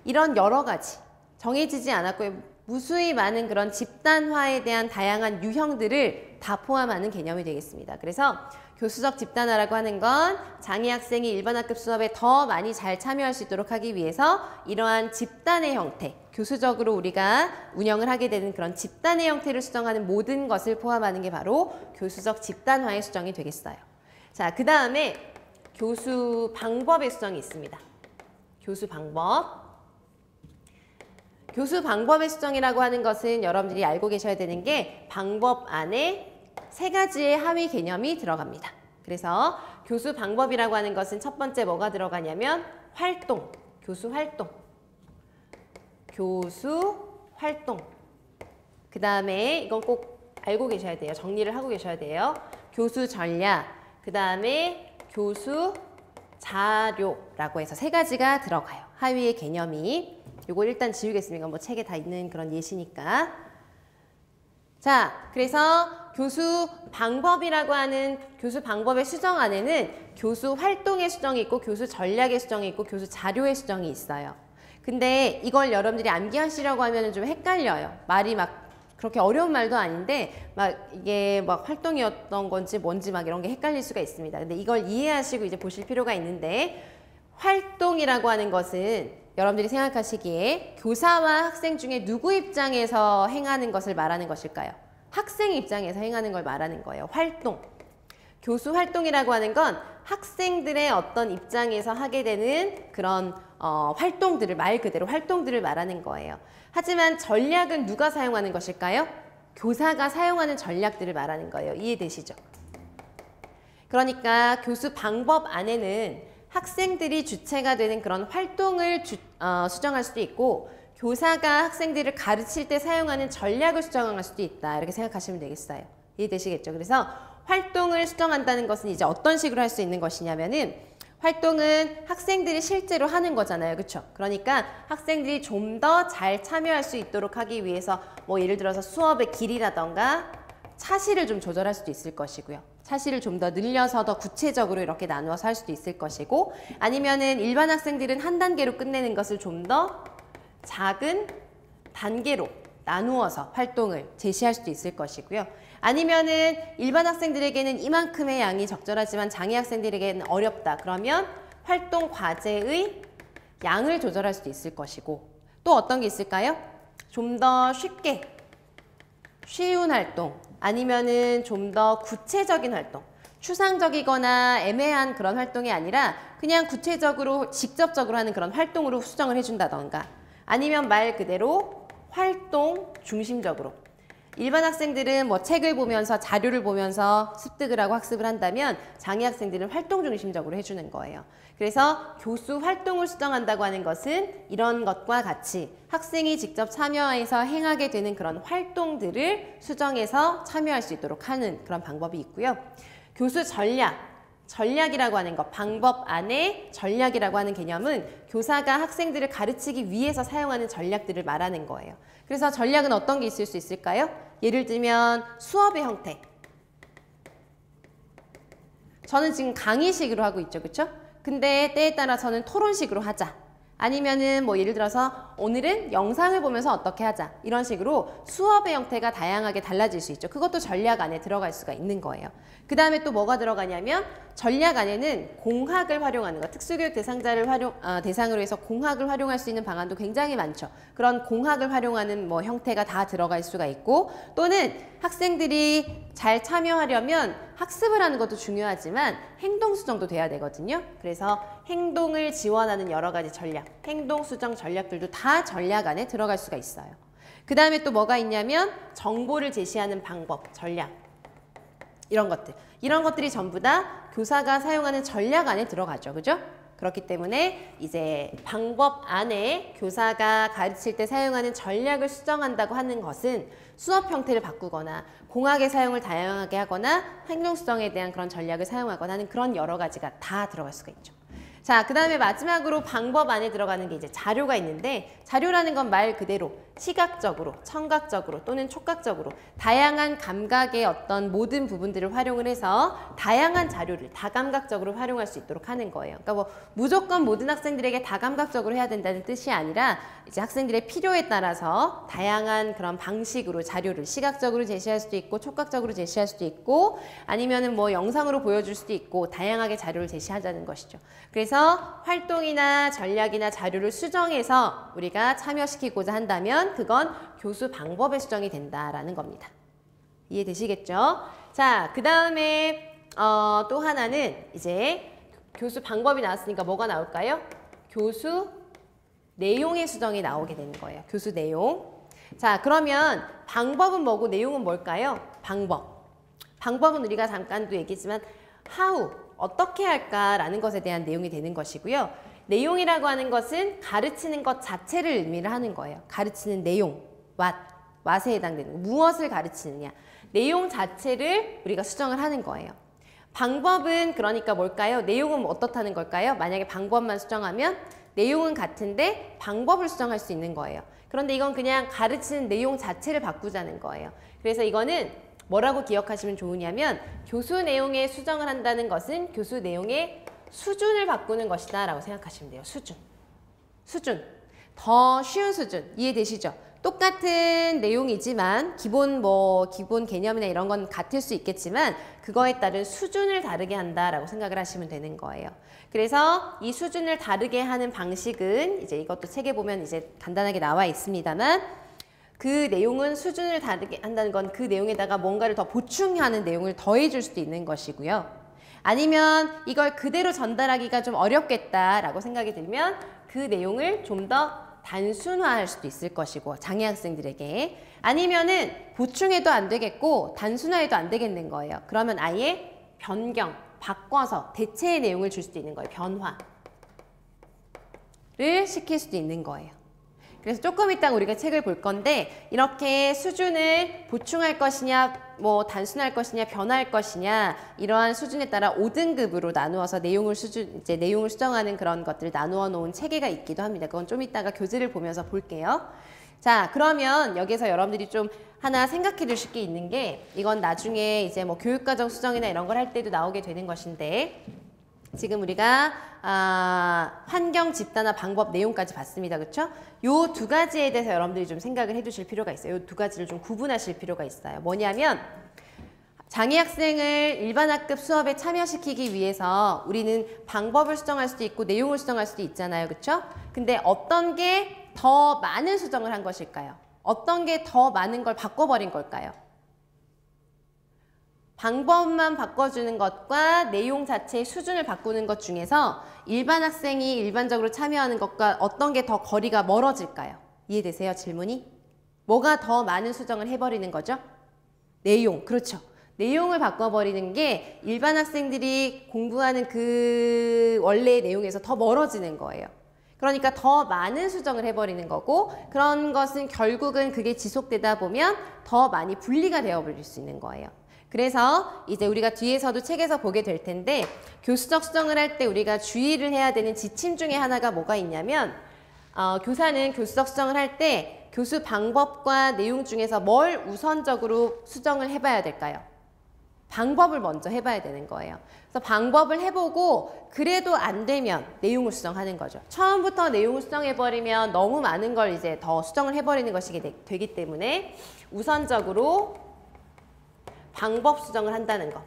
이런 여러 가지 정해지지 않았고 무수히 많은 그런 집단화에 대한 다양한 유형들을 다 포함하는 개념이 되겠습니다. 그래서 교수적 집단화라고 하는 건 장애 학생이 일반 학급 수업에 더 많이 잘 참여할 수 있도록 하기 위해서 이러한 집단의 형태, 교수적으로 우리가 운영을 하게 되는 그런 집단의 형태를 수정하는 모든 것을 포함하는 게 바로 교수적 집단화의 수정이 되겠어요. 자, 그 다음에 교수 방법의 수정이 있습니다. 교수 방법. 교수 방법의 수정이라고 하는 것은 여러분들이 알고 계셔야 되는 게 방법 안에 3가지의 하위 개념이 들어갑니다. 그래서 교수 방법이라고 하는 것은 첫 번째 뭐가 들어가냐면 활동, 교수 활동. 교수 활동. 그 다음에 이건 꼭 알고 계셔야 돼요. 정리를 하고 계셔야 돼요. 교수 전략, 그 다음에 교수 자료라고 해서 3가지가 들어가요. 하위의 개념이. 이거 일단 지우겠습니다. 뭐 책에 다 있는 그런 예시니까. 자, 그래서 교수 방법이라고 하는 교수 방법의 수정 안에는 교수 활동의 수정이 있고 교수 전략의 수정이 있고 교수 자료의 수정이 있어요. 근데 이걸 여러분들이 암기하시려고 하면 좀 헷갈려요. 말이 막 그렇게 어려운 말도 아닌데 막 이게 막 활동이었던 건지 뭔지 막 이런 게 헷갈릴 수가 있습니다. 근데 이걸 이해하시고 이제 보실 필요가 있는데, 활동이라고 하는 것은 여러분들이 생각하시기에 교사와 학생 중에 누구 입장에서 행하는 것을 말하는 것일까요? 학생 입장에서 행하는 걸 말하는 거예요. 활동. 교수 활동이라고 하는 건 학생들의 어떤 입장에서 하게 되는 그런 활동들을, 말 그대로 활동들을 말하는 거예요. 하지만 전략은 누가 사용하는 것일까요? 교사가 사용하는 전략들을 말하는 거예요. 이해되시죠? 그러니까 교수 방법 안에는 학생들이 주체가 되는 그런 활동을 수정할 수도 있고, 교사가 학생들을 가르칠 때 사용하는 전략을 수정할 수도 있다. 이렇게 생각하시면 되겠어요. 이해되시겠죠? 그래서 활동을 수정한다는 것은 이제 어떤 식으로 할 수 있는 것이냐면은 활동은 학생들이 실제로 하는 거잖아요. 그렇죠? 그러니까 학생들이 좀 더 잘 참여할 수 있도록 하기 위해서 뭐 예를 들어서 수업의 길이라던가 차시를 좀 조절할 수도 있을 것이고요. 차시를 좀 더 늘려서 더 구체적으로 이렇게 나누어서 할 수도 있을 것이고 아니면은 일반 학생들은 한 단계로 끝내는 것을 좀 더 작은 단계로 나누어서 활동을 제시할 수도 있을 것이고요. 아니면은 일반 학생들에게는 이만큼의 양이 적절하지만 장애 학생들에게는 어렵다. 그러면 활동 과제의 양을 조절할 수도 있을 것이고 또 어떤 게 있을까요? 좀 더 쉽게 쉬운 활동 아니면은 좀 더 구체적인 활동 추상적이거나 애매한 그런 활동이 아니라 그냥 구체적으로 직접적으로 하는 그런 활동으로 수정을 해준다던가 아니면 말 그대로 활동 중심적으로 일반 학생들은 뭐 책을 보면서 자료를 보면서 습득을 하고 학습을 한다면 장애 학생들은 활동 중심적으로 해주는 거예요. 그래서 교수 활동을 수정한다고 하는 것은 이런 것과 같이 학생이 직접 참여해서 행하게 되는 그런 활동들을 수정해서 참여할 수 있도록 하는 그런 방법이 있고요. 교수 전략이라고 하는 것, 방법 안에 전략이라고 하는 개념은 교사가 학생들을 가르치기 위해서 사용하는 전략들을 말하는 거예요. 그래서 전략은 어떤 게 있을 수 있을까요? 예를 들면 수업의 형태. 저는 지금 강의식으로 하고 있죠, 그렇죠? 근데 때에 따라서는 토론식으로 하자. 아니면은 뭐 예를 들어서 오늘은 영상을 보면서 어떻게 하자. 이런 식으로 수업의 형태가 다양하게 달라질 수 있죠. 그것도 전략 안에 들어갈 수가 있는 거예요. 그 다음에 또 뭐가 들어가냐면 전략 안에는 공학을 활용하는 것, 특수교육 대상자를 대상으로 해서 공학을 활용할 수 있는 방안도 굉장히 많죠. 그런 공학을 활용하는 뭐 형태가 다 들어갈 수가 있고 또는 학생들이 잘 참여하려면 학습을 하는 것도 중요하지만 행동 수정도 돼야 되거든요. 그래서 행동을 지원하는 여러 가지 전략, 행동 수정 전략들도 다 전략 안에 들어갈 수가 있어요. 그 다음에 또 뭐가 있냐면 정보를 제시하는 방법, 전략. 이런 것들이 전부 다 교사가 사용하는 전략 안에 들어가죠. 그죠? 그렇기 때문에 이제 방법 안에 교사가 가르칠 때 사용하는 전략을 수정한다고 하는 것은 수업 형태를 바꾸거나 공학의 사용을 다양하게 하거나 행동 수정에 대한 그런 전략을 사용하거나 하는 그런 여러 가지가 다 들어갈 수가 있죠. 자, 그 다음에 마지막으로 방법 안에 들어가는 게 이제 자료가 있는데 자료라는 건 말 그대로 시각적으로, 청각적으로 또는 촉각적으로 다양한 감각의 어떤 모든 부분들을 활용을 해서 다양한 자료를 다감각적으로 활용할 수 있도록 하는 거예요. 그러니까 뭐 무조건 모든 학생들에게 다감각적으로 해야 된다는 뜻이 아니라 이제 학생들의 필요에 따라서 다양한 그런 방식으로 자료를 시각적으로 제시할 수도 있고 촉각적으로 제시할 수도 있고 아니면은 뭐 영상으로 보여줄 수도 있고 다양하게 자료를 제시하자는 것이죠. 그래서 활동이나 전략이나 자료를 수정해서 우리가 참여시키고자 한다면 그건 교수 방법의 수정이 된다라는 겁니다. 이해되시겠죠? 자, 그 다음에 또 하나는 이제 교수 방법이 나왔으니까 뭐가 나올까요? 교수 내용의 수정이 나오게 되는 거예요. 교수 내용. 자, 그러면 방법은 뭐고 내용은 뭘까요? 방법은 우리가 잠깐도 얘기했지만 how, 어떻게 할까라는 것에 대한 내용이 되는 것이고요. 내용이라고 하는 것은 가르치는 것 자체를 의미를 하는 거예요. 가르치는 내용, what에 해당되는 무엇을 가르치느냐. 내용 자체를 우리가 수정을 하는 거예요. 방법은 그러니까 뭘까요? 내용은 어떻다는 걸까요? 만약에 방법만 수정하면 내용은 같은데 방법을 수정할 수 있는 거예요. 그런데 이건 그냥 가르치는 내용 자체를 바꾸자는 거예요. 그래서 이거는 뭐라고 기억하시면 좋으냐면 교수 내용에 수정을 한다는 것은 교수 내용의 수준을 바꾸는 것이다 라고 생각하시면 돼요. 수준. 더 쉬운 수준. 이해되시죠? 똑같은 내용이지만 기본 개념이나 이런 건 같을 수 있겠지만 그거에 따른 수준을 다르게 한다라고 생각을 하시면 되는 거예요. 그래서 이 수준을 다르게 하는 방식은 이제 이것도 책에 보면 이제 간단하게 나와 있습니다만 그 내용은 수준을 다르게 한다는 건 그 내용에다가 뭔가를 더 보충하는 내용을 더해줄 수도 있는 것이고요. 아니면 이걸 그대로 전달하기가 좀 어렵겠다라고 생각이 들면 그 내용을 좀 더 단순화할 수도 있을 것이고 장애 학생들에게 아니면은 보충해도 안 되겠고 단순화해도 안 되겠는 거예요. 그러면 아예 변경, 바꿔서 대체의 내용을 줄 수도 있는 거예요. 변화를 시킬 수도 있는 거예요. 그래서 조금 이따 우리가 책을 볼 건데 이렇게 수준을 보충할 것이냐 뭐 단순할 것이냐 변화할 것이냐 이러한 수준에 따라 5등급으로 나누어서 내용을 수정하는 그런 것들을 나누어 놓은 체계가 있기도 합니다. 그건 좀 이따가 교재를 보면서 볼게요. 자, 그러면 여기서 여러분들이 좀 하나 생각해 두실 게 있는 게 이건 나중에 이제 뭐 교육과정 수정이나 이런 걸 할 때도 나오게 되는 것인데 지금 우리가 환경 집단화 방법 내용까지 봤습니다. 그렇죠? 요 두 가지에 대해서 여러분들이 좀 생각을 해 두실 필요가 있어요. 요 두 가지를 좀 구분하실 필요가 있어요. 뭐냐면 장애 학생을 일반 학급 수업에 참여시키기 위해서 우리는 방법을 수정할 수도 있고 내용을 수정할 수도 있잖아요. 그렇죠? 근데 어떤 게 더 많은 수정을 한 것일까요? 어떤 게 더 많은 걸 바꿔버린 걸까요? 방법만 바꿔주는 것과 내용 자체의 수준을 바꾸는 것 중에서 일반 학생이 일반적으로 참여하는 것과 어떤 게 더 거리가 멀어질까요? 이해되세요? 질문이? 뭐가 더 많은 수정을 해버리는 거죠? 내용, 그렇죠. 내용을 바꿔버리는 게 일반 학생들이 공부하는 그 원래의 내용에서 더 멀어지는 거예요. 그러니까 더 많은 수정을 해버리는 거고 그런 것은 결국은 그게 지속되다 보면 더 많이 분리가 되어버릴 수 있는 거예요. 그래서 이제 우리가 뒤에서도 책에서 보게 될 텐데 교수적 수정을 할 때 우리가 주의를 해야 되는 지침 중에 하나가 뭐가 있냐면 교사는 교수적 수정을 할 때 교수 방법과 내용 중에서 뭘 우선적으로 수정을 해봐야 될까요? 방법을 먼저 해봐야 되는 거예요. 그래서 방법을 해보고 그래도 안 되면 내용을 수정하는 거죠. 처음부터 내용을 수정해버리면 너무 많은 걸 이제 더 수정을 해버리는 것이 되기 때문에 우선적으로 방법 수정을 한다는 거.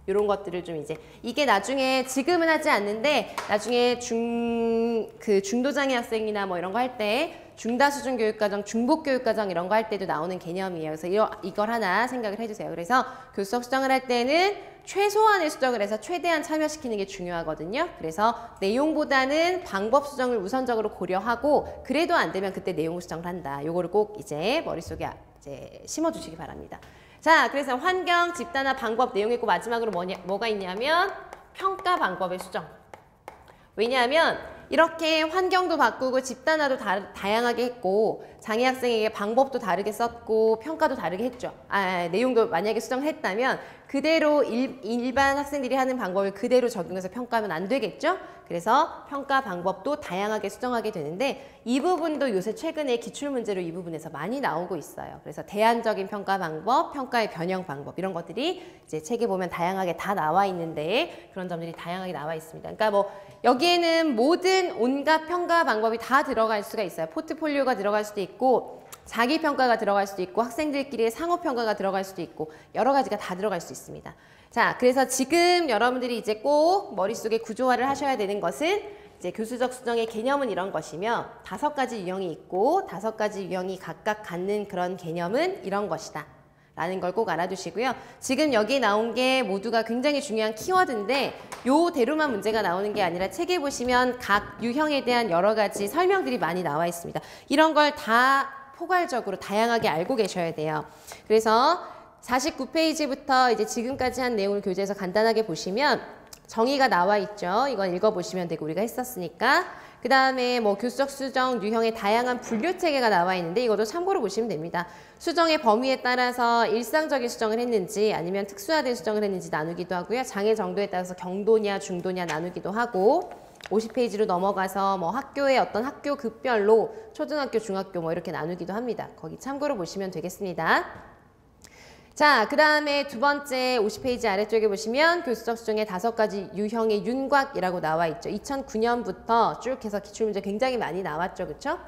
이런 것들을 좀 이제 이게 나중에 지금은 하지 않는데 나중에 중도장애 학생이나 뭐 이런 거 할 때 중다수준 교육과정, 중복교육과정 이런 거 할 때도 나오는 개념이에요. 그래서 이걸 하나 생각을 해주세요. 그래서 교수적 수정을 할 때는 최소한의 수정을 해서 최대한 참여시키는 게 중요하거든요. 그래서 내용보다는 방법 수정을 우선적으로 고려하고 그래도 안 되면 그때 내용 수정을 한다. 요거를 꼭 이제 머릿속에 이제 심어주시기 바랍니다. 자, 그래서 환경, 집단화 방법 내용 있고 마지막으로 뭐가 있냐면 평가 방법의 수정. 왜냐하면 이렇게 환경도 바꾸고 집단화도 다양하게 했고 장애 학생에게 방법도 다르게 썼고 평가도 다르게 했죠. 내용도 만약에 수정을 했다면 그대로 일반 학생들이 하는 방법을 그대로 적용해서 평가하면 안 되겠죠. 그래서 평가 방법도 다양하게 수정하게 되는데 이 부분도 요새 최근에 기출문제로 이 부분에서 많이 나오고 있어요. 그래서 대안적인 평가 방법, 평가의 변형 방법 이런 것들이 이제 책에 보면 다양하게 다 나와 있는데 그런 점들이 다양하게 나와 있습니다. 그러니까 뭐 여기에는 모든 온갖 평가 방법이 다 들어갈 수가 있어요. 포트폴리오가 들어갈 수도 있고 자기평가가 들어갈 수도 있고 학생들끼리의 상호평가가 들어갈 수도 있고 여러 가지가 다 들어갈 수 있습니다. 자, 그래서 지금 여러분들이 이제 꼭 머릿속에 구조화를 하셔야 되는 것은 이제 교수적 수정의 개념은 이런 것이며 5가지 유형이 있고 5가지 유형이 각각 갖는 그런 개념은 이런 것이다. 라는 걸 꼭 알아두시고요. 지금 여기 나온 게 모두가 굉장히 중요한 키워드인데 요대로만 문제가 나오는 게 아니라 책에 보시면 각 유형에 대한 여러 가지 설명들이 많이 나와 있습니다. 이런 걸 다 포괄적으로 다양하게 알고 계셔야 돼요. 그래서 49페이지부터 이제 지금까지 한 내용을 교재에서 간단하게 보시면 정의가 나와 있죠. 이건 읽어보시면 되고 우리가 했었으니까. 그 다음에 뭐 교수적 수정 유형의 다양한 분류 체계가 나와 있는데 이것도 참고로 보시면 됩니다. 수정의 범위에 따라서 일상적인 수정을 했는지 아니면 특수화된 수정을 했는지 나누기도 하고요. 장애 정도에 따라서 경도냐 중도냐 나누기도 하고 50페이지로 넘어가서 뭐 학교의 어떤 학교 급별로 초등학교, 중학교 뭐 이렇게 나누기도 합니다. 거기 참고로 보시면 되겠습니다. 자, 그 다음에 두 번째 50페이지 아래쪽에 보시면 교수적 수정의 5가지 유형의 윤곽이라고 나와 있죠. 2009년부터 쭉 해서 기출문제 굉장히 많이 나왔죠. 그렇죠?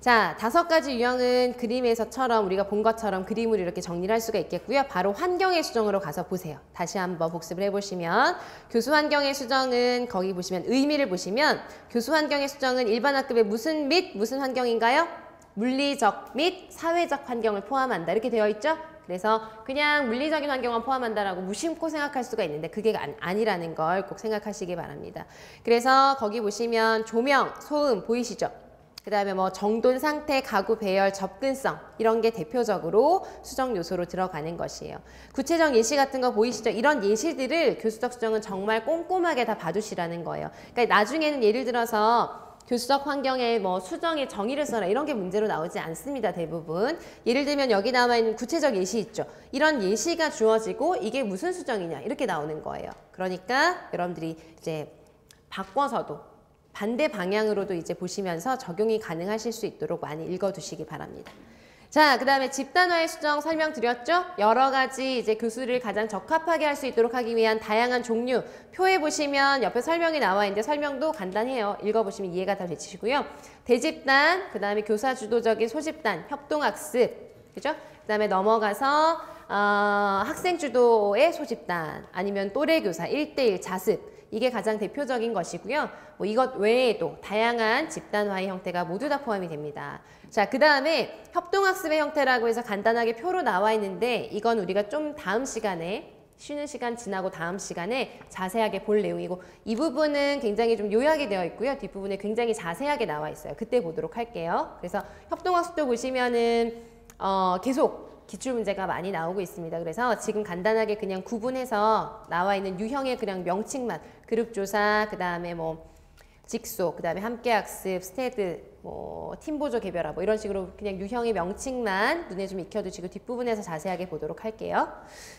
자, 5가지 유형은 그림에서처럼 우리가 본 것처럼 그림으로 이렇게 정리를 할 수가 있겠고요. 바로 환경의 수정으로 가서 보세요. 다시 한번 복습을 해보시면 교수 환경의 수정은 거기 보시면 의미를 보시면 교수 환경의 수정은 일반 학급의 무슨 및 무슨 환경인가요? 물리적 및 사회적 환경을 포함한다. 이렇게 되어 있죠? 그래서 그냥 물리적인 환경만 포함한다라고 무심코 생각할 수가 있는데 그게 아니라는 걸 꼭 생각하시기 바랍니다. 그래서 거기 보시면 조명, 소음 보이시죠? 그 다음에 뭐 정돈 상태, 가구 배열, 접근성 이런 게 대표적으로 수정 요소로 들어가는 것이에요. 구체적 예시 같은 거 보이시죠? 이런 예시들을 교수적 수정은 정말 꼼꼼하게 다 봐두시라는 거예요. 그러니까 나중에는 예를 들어서 교수적 환경에 뭐 수정의 정의를 써라 이런 게 문제로 나오지 않습니다. 대부분. 예를 들면 여기 나와 있는 구체적 예시 있죠. 이런 예시가 주어지고 이게 무슨 수정이냐 이렇게 나오는 거예요. 그러니까 여러분들이 이제 바꿔서도 반대 방향으로도 이제 보시면서 적용이 가능하실 수 있도록 많이 읽어두시기 바랍니다. 자, 그 다음에 집단화의 수정 설명드렸죠? 여러 가지 이제 교수를 가장 적합하게 할 수 있도록 하기 위한 다양한 종류. 표에 보시면 옆에 설명이 나와 있는데 설명도 간단해요. 읽어보시면 이해가 다 되시고요. 대집단, 그 다음에 교사 주도적인 소집단, 협동학습, 그죠? 그 다음에 넘어가서 학생 주도의 소집단, 아니면 또래교사, 1:1 자습. 이게 가장 대표적인 것이고요. 뭐 이것 외에도 다양한 집단화의 형태가 모두 다 포함이 됩니다. 자, 그 다음에 협동학습의 형태라고 해서 간단하게 표로 나와 있는데 이건 우리가 좀 다음 시간에 쉬는 시간 지나고 다음 시간에 자세하게 볼 내용이고 이 부분은 굉장히 좀 요약이 되어 있고요. 뒷부분에 굉장히 자세하게 나와 있어요. 그때 보도록 할게요. 그래서 협동학습도 보시면은 계속 기출문제가 많이 나오고 있습니다. 그래서 지금 간단하게 그냥 구분해서 나와 있는 유형의 그냥 명칭만 그룹조사, 그 다음에 뭐 직소, 그 다음에 함께학습, 스테드, 뭐 팀보조 개별화 뭐 이런 식으로 그냥 유형의 명칭만 눈에 좀 익혀두시고 뒷부분에서 자세하게 보도록 할게요.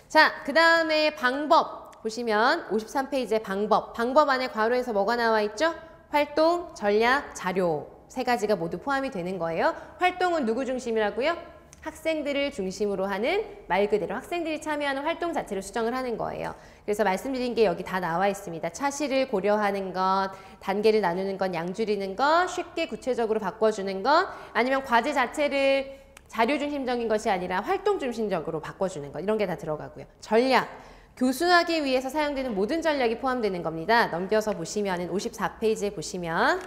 자, 그 다음에 방법 보시면 53페이지의 방법 안에 괄호에서 뭐가 나와 있죠? 활동, 전략, 자료 세 가지가 모두 포함이 되는 거예요. 활동은 누구 중심이라고요? 학생들을 중심으로 하는 말 그대로 학생들이 참여하는 활동 자체를 수정을 하는 거예요. 그래서 말씀드린 게 여기 다 나와 있습니다. 차시를 고려하는 것, 단계를 나누는 것, 양 줄이는 것, 쉽게 구체적으로 바꿔주는 것, 아니면 과제 자체를 자료 중심적인 것이 아니라 활동 중심적으로 바꿔주는 것, 이런 게 다 들어가고요. 전략, 교수하기 위해서 사용되는 모든 전략이 포함되는 겁니다. 넘겨서 보시면은 54페이지에 보시면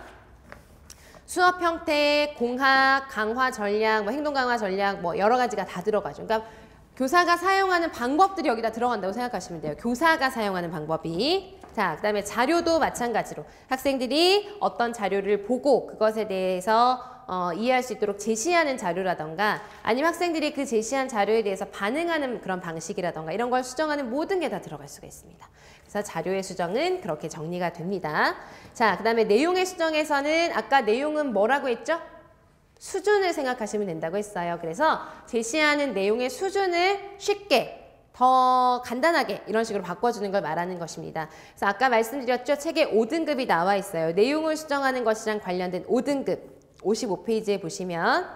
수업 형태, 공학, 강화 전략, 뭐 행동 강화 전략, 뭐 여러 가지가 다 들어가죠. 그러니까 교사가 사용하는 방법들이 여기다 들어간다고 생각하시면 돼요. 교사가 사용하는 방법이. 자, 그 다음에 자료도 마찬가지로 학생들이 어떤 자료를 보고 그것에 대해서 이해할 수 있도록 제시하는 자료라던가 아니면 학생들이 그 제시한 자료에 대해서 반응하는 그런 방식이라던가 이런 걸 수정하는 모든 게 다 들어갈 수가 있습니다. 그래서 자료의 수정은 그렇게 정리가 됩니다. 자, 그 다음에 내용의 수정에서는 아까 내용은 뭐라고 했죠? 수준을 생각하시면 된다고 했어요. 그래서 제시하는 내용의 수준을 쉽게 더 간단하게 이런 식으로 바꿔주는 걸 말하는 것입니다. 그래서 아까 말씀드렸죠? 책에 5등급이 나와 있어요. 내용을 수정하는 것이랑 관련된 5등급 55페이지에 보시면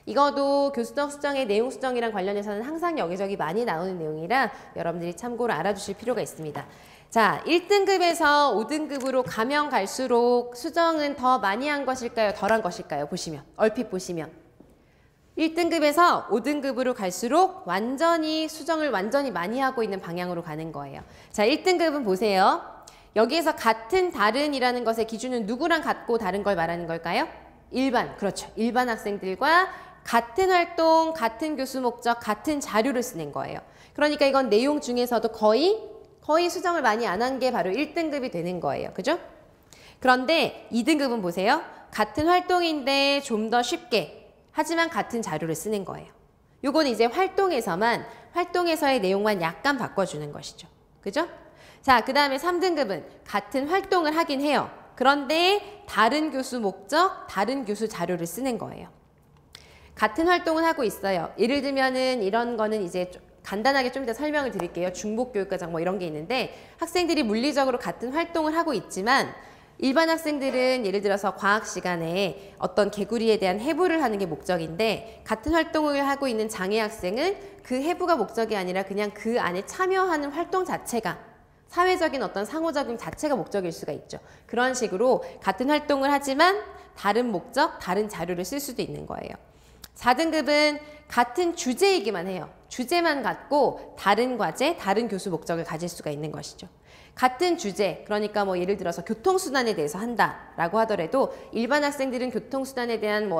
이것도 교수적 수정의 내용 수정이랑 관련해서는 항상 여기저기 많이 나오는 내용이라 여러분들이 참고로 알아주실 필요가 있습니다. 자, 1등급에서 5등급으로 가면 갈수록 수정은 더 많이 한 것일까요? 덜한 것일까요? 보시면, 얼핏 보시면. 1등급에서 5등급으로 갈수록 수정을 완전히 많이 하고 있는 방향으로 가는 거예요. 자, 1등급은 보세요. 여기에서 같은, 다른이라는 것의 기준은 누구랑 같고 다른 걸 말하는 걸까요? 일반, 그렇죠. 일반 학생들과 같은 활동, 같은 교수 목적, 같은 자료를 쓰는 거예요. 그러니까 이건 내용 중에서도 거의 수정을 많이 안 한 게 바로 1등급이 되는 거예요. 그죠? 그런데 2등급은 보세요. 같은 활동인데 좀 더 쉽게 하지만 같은 자료를 쓰는 거예요. 요건 이제 활동에서의 내용만 약간 바꿔주는 것이죠. 그죠? 자, 그 다음에 3등급은 같은 활동을 하긴 해요. 그런데 다른 교수 목적, 다른 교수 자료를 쓰는 거예요. 같은 활동을 하고 있어요. 예를 들면은 이런 거는 이제 간단하게 좀 이따 설명을 드릴게요. 중복교육과정 뭐 이런 게 있는데 학생들이 물리적으로 같은 활동을 하고 있지만 일반 학생들은 예를 들어서 과학 시간에 어떤 개구리에 대한 해부를 하는 게 목적인데 같은 활동을 하고 있는 장애 학생은 그 해부가 목적이 아니라 그냥 그 안에 참여하는 활동 자체가 사회적인 어떤 상호작용 자체가 목적일 수가 있죠. 그런 식으로 같은 활동을 하지만 다른 목적, 다른 자료를 쓸 수도 있는 거예요. 4등급은 같은 주제이기만 해요. 주제만 갖고 다른 과제, 다른 교수 목적을 가질 수가 있는 것이죠. 같은 주제, 그러니까 뭐 예를 들어서 교통수단에 대해서 한다라고 하더라도 일반 학생들은 교통수단에 대한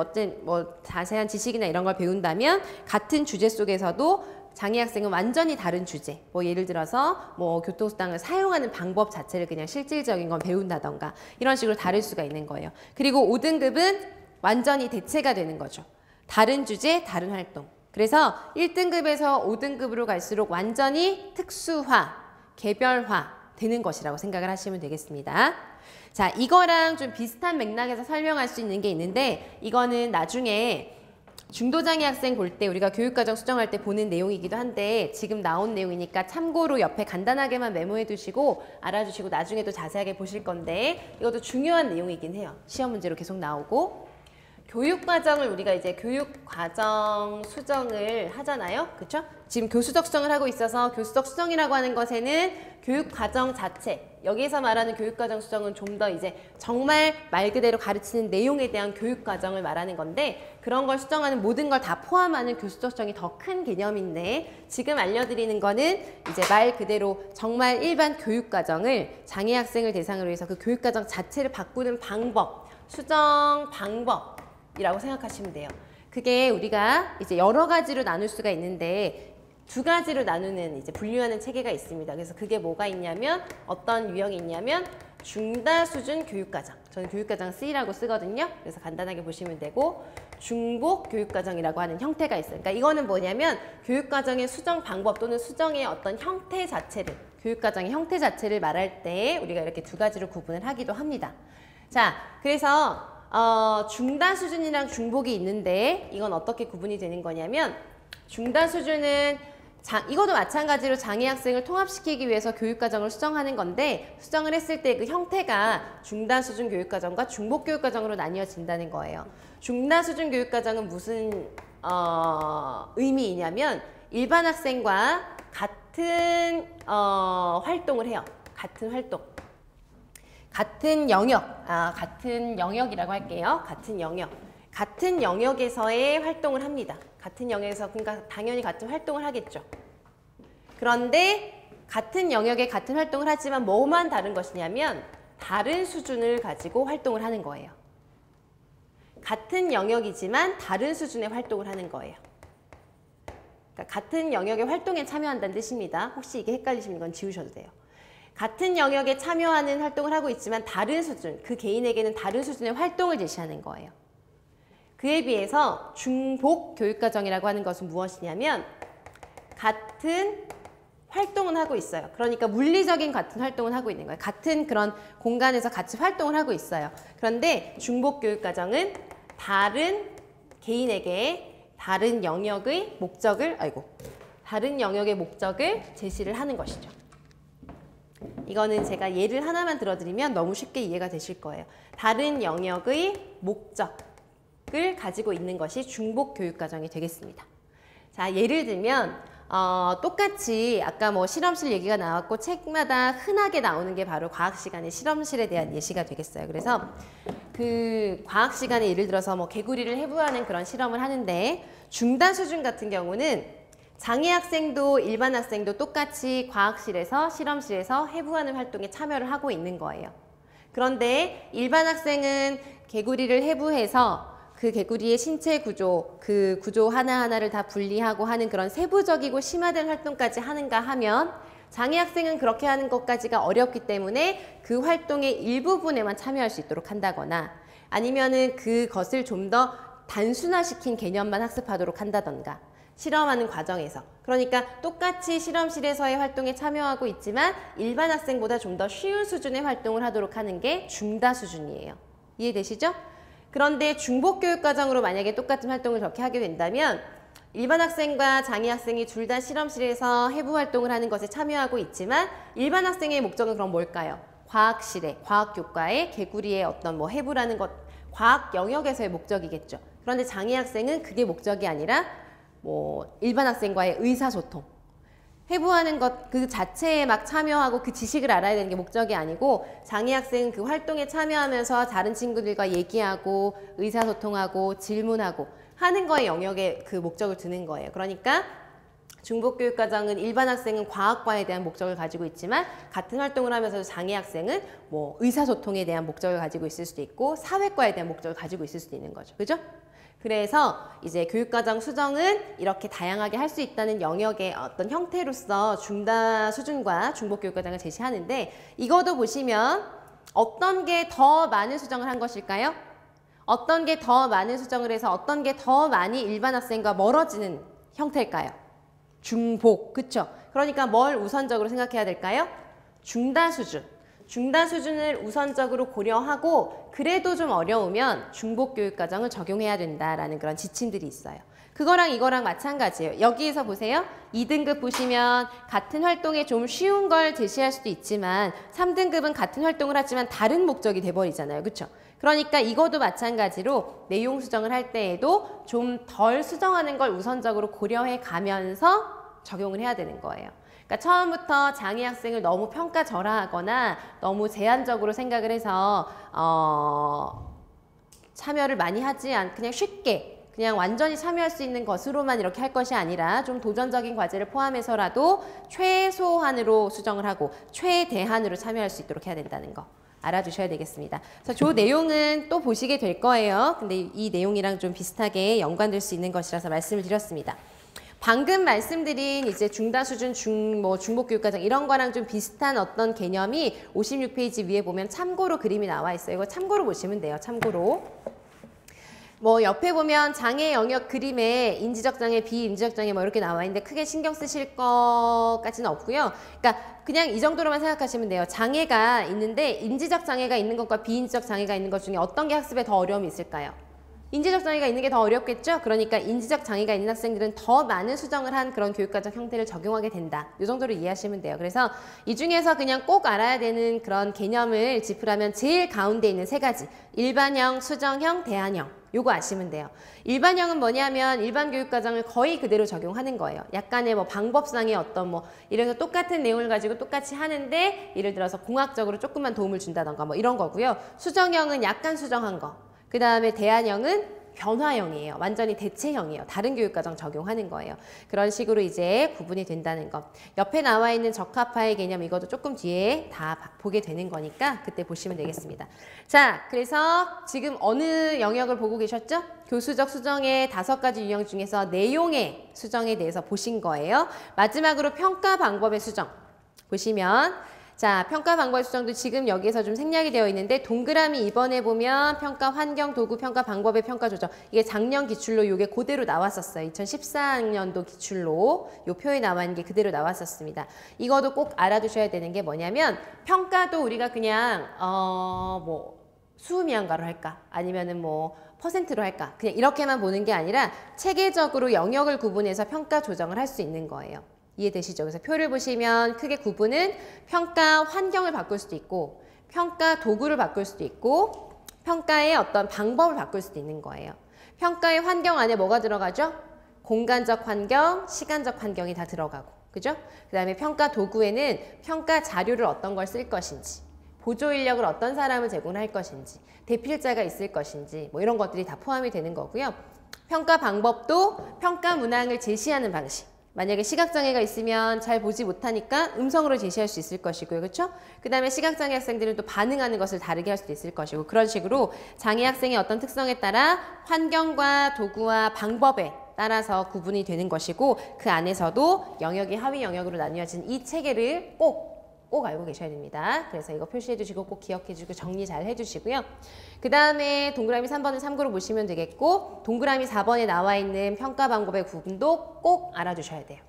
자세한 지식이나 이런 걸 배운다면 같은 주제 속에서도 장애 학생은 완전히 다른 주제, 뭐 예를 들어서 뭐 교통수단을 사용하는 방법 자체를 그냥 실질적인 건 배운다던가 이런 식으로 다를 수가 있는 거예요. 그리고 5등급은 완전히 대체가 되는 거죠. 다른 주제, 다른 활동. 그래서 1등급에서 5등급으로 갈수록 완전히 특수화, 개별화, 되는 것이라고 생각을 하시면 되겠습니다. 자, 이거랑 좀 비슷한 맥락에서 설명할 수 있는 게 있는데 이거는 나중에 중도장애 학생 볼 때 우리가 교육과정 수정할 때 보는 내용이기도 한데 지금 나온 내용이니까 참고로 옆에 간단하게만 메모해 두시고 알아주시고 나중에 또 자세하게 보실 건데 이것도 중요한 내용이긴 해요. 시험 문제로 계속 나오고 교육과정을 우리가 이제 교육과정 수정을 하잖아요. 그렇죠? 지금 교수적 수정을 하고 있어서 교수적 수정이라고 하는 것에는 교육과정 자체, 여기서 말하는 교육과정 수정은 좀 더 이제 정말 말 그대로 가르치는 내용에 대한 교육과정을 말하는 건데 그런 걸 수정하는 모든 걸 다 포함하는 교수적 수정이 더 큰 개념인데 지금 알려드리는 거는 이제 말 그대로 정말 일반 교육과정을 장애 학생을 대상으로 해서 그 교육과정 자체를 바꾸는 방법, 수정 방법이라고 생각하시면 돼요. 그게 우리가 이제 여러 가지로 나눌 수가 있는데 두 가지로 나누는 이제 분류하는 체계가 있습니다. 그래서 그게 뭐가 있냐면 어떤 유형이 있냐면 중다 수준 교육과정. 저는 교육과정 C라고 쓰거든요. 그래서 간단하게 보시면 되고 중복 교육과정이라고 하는 형태가 있어요. 그러니까 이거는 뭐냐면 교육과정의 수정 방법 또는 수정의 어떤 형태 자체를 교육과정의 형태 자체를 말할 때 우리가 이렇게 두 가지로 구분을 하기도 합니다. 자, 그래서 중다 수준이랑 중복이 있는데 이건 어떻게 구분이 되는 거냐면 중다 수준은 이것도 마찬가지로 장애 학생을 통합시키기 위해서 교육과정을 수정하는 건데 수정을 했을 때 그 형태가 중다 수준 교육과정과 중복 교육과정으로 나뉘어진다는 거예요. 중다 수준 교육과정은 무슨 의미이냐면 일반 학생과 같은 활동을 해요. 같은 활동. 같은 영역, 같은 영역이라고 할게요. 같은 영역. 같은 영역에서의 활동을 합니다. 같은 영역에서 그러니까 당연히 같은 활동을 하겠죠. 그런데 같은 영역에 같은 활동을 하지만 뭐만 다른 것이냐면 다른 수준을 가지고 활동을 하는 거예요. 같은 영역이지만 다른 수준의 활동을 하는 거예요. 그러니까 같은 영역의 활동에 참여한다는 뜻입니다. 혹시 이게 헷갈리시는 건 지우셔도 돼요. 같은 영역에 참여하는 활동을 하고 있지만 다른 수준, 그 개인에게는 다른 수준의 활동을 제시하는 거예요. 그에 비해서 중복 교육과정이라고 하는 것은 무엇이냐면 같은 활동은 하고 있어요. 그러니까 물리적인 같은 활동을 하고 있는 거예요. 같은 그런 공간에서 같이 활동을 하고 있어요. 그런데 중복 교육과정은 다른 개인에게 다른 영역의 목적을 제시를 하는 것이죠. 이거는 제가 예를 하나만 들어드리면 너무 쉽게 이해가 되실 거예요. 다른 영역의 목적을 가지고 있는 것이 중복 교육과정이 되겠습니다. 자, 예를 들면 똑같이 아까 뭐 실험실 얘기가 나왔고 책마다 흔하게 나오는 게 바로 과학 시간에 실험실에 대한 예시가 되겠어요. 그래서 그 과학 시간에 예를 들어서 뭐 개구리를 해부하는 그런 실험을 하는데 중다 수준 같은 경우는 장애 학생도 일반 학생도 똑같이 과학실에서 실험실에서 해부하는 활동에 참여를 하고 있는 거예요. 그런데 일반 학생은 개구리를 해부해서 그 개구리의 신체 구조, 그 구조 하나하나를 다 분리하고 하는 그런 세부적이고 심화된 활동까지 하는가 하면 장애 학생은 그렇게 하는 것까지가 어렵기 때문에 그 활동의 일부분에만 참여할 수 있도록 한다거나 아니면은 그것을 좀 더 단순화시킨 개념만 학습하도록 한다던가 실험하는 과정에서. 그러니까 똑같이 실험실에서의 활동에 참여하고 있지만 일반 학생보다 좀 더 쉬운 수준의 활동을 하도록 하는 게 중다 수준이에요. 이해되시죠? 그런데 중복 교육과정으로 만약에 똑같은 활동을 그렇게 하게 된다면 일반 학생과 장애 학생이 둘 다 실험실에서 해부 활동을 하는 것에 참여하고 있지만 일반 학생의 목적은 그럼 뭘까요? 과학실에, 과학교과에 개구리의 어떤 뭐 해부라는 것, 과학 영역에서의 목적이겠죠. 그런데 장애 학생은 그게 목적이 아니라 뭐 일반 학생과의 의사소통, 해부하는 것 그 자체에 막 참여하고 그 지식을 알아야 되는 게 목적이 아니고 장애 학생은 그 활동에 참여하면서 다른 친구들과 얘기하고 의사소통하고 질문하고 하는 거에 영역에 그 목적을 두는 거예요. 그러니까 중복교육과정은 일반 학생은 과학과에 대한 목적을 가지고 있지만 같은 활동을 하면서 장애 학생은 뭐 의사소통에 대한 목적을 가지고 있을 수도 있고 사회과에 대한 목적을 가지고 있을 수도 있는 거죠. 그죠? 그래서 이제 교육과정 수정은 이렇게 다양하게 할 수 있다는 영역의 어떤 형태로서 중다 수준과 중복교육과정을 제시하는데 이것도 보시면 어떤 게 더 많은 수정을 한 것일까요? 어떤 게 더 많은 수정을 해서 어떤 게 더 많이 일반 학생과 멀어지는 형태일까요? 중복, 그쵸? 그러니까 뭘 우선적으로 생각해야 될까요? 중다 수준. 중다 수준을 우선적으로 고려하고 그래도 좀 어려우면 중복교육과정을 적용해야 된다라는 그런 지침들이 있어요. 그거랑 이거랑 마찬가지예요. 여기에서 보세요. 2등급 보시면 같은 활동에 좀 쉬운 걸 제시할 수도 있지만 3등급은 같은 활동을 하지만 다른 목적이 돼버리잖아요. 그렇죠? 그러니까 이것도 마찬가지로 내용 수정을 할 때에도 좀 덜 수정하는 걸 우선적으로 고려해 가면서 적용을 해야 되는 거예요. 그러니까 처음부터 장애 학생을 너무 평가절하하거나 너무 제한적으로 생각을 해서 참여를 많이 하지 않고 그냥 쉽게 그냥 완전히 참여할 수 있는 것으로만 이렇게 할 것이 아니라 좀 도전적인 과제를 포함해서라도 최소한으로 수정을 하고 최대한으로 참여할 수 있도록 해야 된다는 거 알아두셔야 되겠습니다. 그래서 저 내용은 또 보시게 될 거예요. 근데 이 내용이랑 좀 비슷하게 연관될 수 있는 것이라서 말씀을 드렸습니다. 방금 말씀드린 이제 중다 수준, 중복교육과정 이런 거랑 좀 비슷한 어떤 개념이 56페이지 위에 보면 참고로 그림이 나와 있어요. 이거 참고로 보시면 돼요. 참고로. 뭐 옆에 보면 장애 영역 그림에 인지적 장애, 비인지적 장애 뭐 이렇게 나와 있는데 크게 신경 쓰실 것까지는 없고요. 그러니까 그냥 이 정도로만 생각하시면 돼요. 장애가 있는데 인지적 장애가 있는 것과 비인지적 장애가 있는 것 중에 어떤 게 학습에 더 어려움이 있을까요? 인지적 장애가 있는 게 더 어렵겠죠? 그러니까 인지적 장애가 있는 학생들은 더 많은 수정을 한 그런 교육과정 형태를 적용하게 된다. 이 정도로 이해하시면 돼요. 그래서 이 중에서 그냥 꼭 알아야 되는 그런 개념을 짚으라면 제일 가운데 있는 세 가지. 일반형, 수정형, 대안형. 요거 아시면 돼요. 일반형은 뭐냐면 일반 교육과정을 거의 그대로 적용하는 거예요. 약간의 뭐 방법상의 어떤 뭐 이래서 똑같은 내용을 가지고 똑같이 하는데 예를 들어서 공학적으로 조금만 도움을 준다던가 뭐 이런 거고요. 수정형은 약간 수정한 거. 그 다음에 대안형은 변화형이에요. 완전히 대체형이에요. 다른 교육과정 적용하는 거예요. 그런 식으로 이제 구분이 된다는 거. 옆에 나와 있는 적합화의 개념 이것도 조금 뒤에 다 보게 되는 거니까 그때 보시면 되겠습니다. 자, 그래서 지금 어느 영역을 보고 계셨죠? 교수적 수정의 5가지 유형 중에서 내용의 수정에 대해서 보신 거예요. 마지막으로 평가 방법의 수정 보시면 자, 평가 방법의 수정도 지금 여기에서 좀 생략이 되어 있는데 동그라미 2번에 보면 평가 환경, 도구, 평가 방법의 평가 조정 이게 작년 기출로 이게 그대로 나왔었어요. 2014학년도 기출로 이 표에 나와 있는 게 그대로 나왔었습니다. 이것도 꼭 알아두셔야 되는 게 뭐냐면 평가도 우리가 그냥 뭐 수미양가로 할까 아니면은 뭐 퍼센트로 할까 그냥 이렇게만 보는 게 아니라 체계적으로 영역을 구분해서 평가 조정을 할 수 있는 거예요. 이해되시죠? 그래서 표를 보시면 크게 구분은 평가 환경을 바꿀 수도 있고 평가 도구를 바꿀 수도 있고 평가의 어떤 방법을 바꿀 수도 있는 거예요. 평가의 환경 안에 뭐가 들어가죠? 공간적 환경, 시간적 환경이 다 들어가고 그죠? 그 다음에 평가 도구에는 평가 자료를 어떤 걸 쓸 것인지 보조 인력을 어떤 사람을 제공할 것인지 대필자가 있을 것인지 뭐 이런 것들이 다 포함이 되는 거고요. 평가 방법도 평가 문항을 제시하는 방식 만약에 시각장애가 있으면 잘 보지 못하니까 음성으로 제시할 수 있을 것이고요. 그렇죠? 그 다음에 시각장애 학생들은 또 반응하는 것을 다르게 할 수도 있을 것이고 그런 식으로 장애 학생의 어떤 특성에 따라 환경과 도구와 방법에 따라서 구분이 되는 것이고 그 안에서도 영역이 하위 영역으로 나뉘어진 이 체계를 꼭 알고 계셔야 됩니다. 그래서 이거 표시해 두시고 꼭 기억해 주시고 정리 잘 해주시고요. 그 다음에 동그라미 3번을 참고로 보시면 되겠고 동그라미 4번에 나와 있는 평가 방법의 구분도 꼭 알아두셔야 돼요.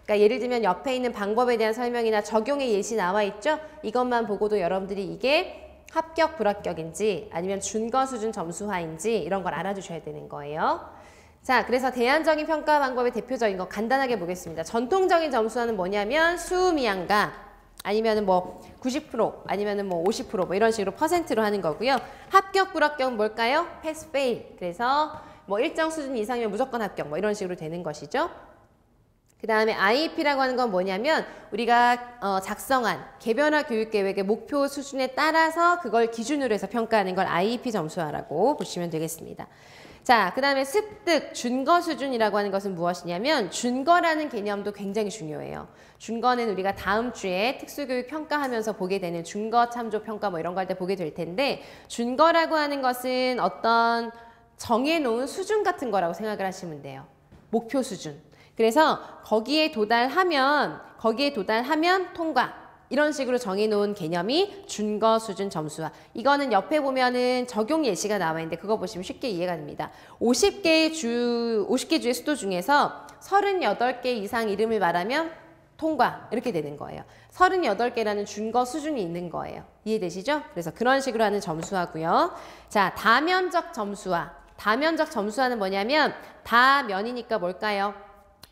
그러니까 예를 들면 옆에 있는 방법에 대한 설명이나 적용의 예시 나와 있죠? 이것만 보고도 여러분들이 이게 합격, 불합격인지 아니면 준거 수준 점수화인지 이런 걸 알아두셔야 되는 거예요. 자, 그래서 대안적인 평가 방법의 대표적인 거 간단하게 보겠습니다. 전통적인 점수화는 뭐냐면 수미양가 아니면은 뭐 90% 아니면은 뭐 50% 뭐 이런 식으로 퍼센트로 하는 거고요. 합격, 불합격은 뭘까요? 패스, 페일. 그래서 뭐 일정 수준 이상이면 무조건 합격 뭐 이런 식으로 되는 것이죠. 그 다음에 IEP라고 하는 건 뭐냐면 우리가 작성한 개별화 교육계획의 목표 수준에 따라서 그걸 기준으로 해서 평가하는 걸 IEP 점수화라고 보시면 되겠습니다. 자, 그 다음에 습득, 준거 수준이라고 하는 것은 무엇이냐면 준거라는 개념도 굉장히 중요해요. 준거는 우리가 다음 주에 특수교육 평가하면서 보게 되는 준거 참조 평가 뭐 이런 거 할 때 보게 될 텐데 준거라고 하는 것은 어떤 정해놓은 수준 같은 거라고 생각을 하시면 돼요. 목표 수준. 그래서 거기에 도달하면 통과. 이런 식으로 정해놓은 개념이 준거 수준 점수화. 이거는 옆에 보면은 적용 예시가 나와 있는데 그거 보시면 쉽게 이해가 됩니다. 50개 주의 수도 중에서 38개 이상 이름을 말하면 통과 이렇게 되는 거예요. 38개라는 준거 수준이 있는 거예요. 이해되시죠? 그래서 그런 식으로 하는 점수화고요. 자, 다면적 점수화. 다면적 점수화는 뭐냐면 다면이니까 뭘까요?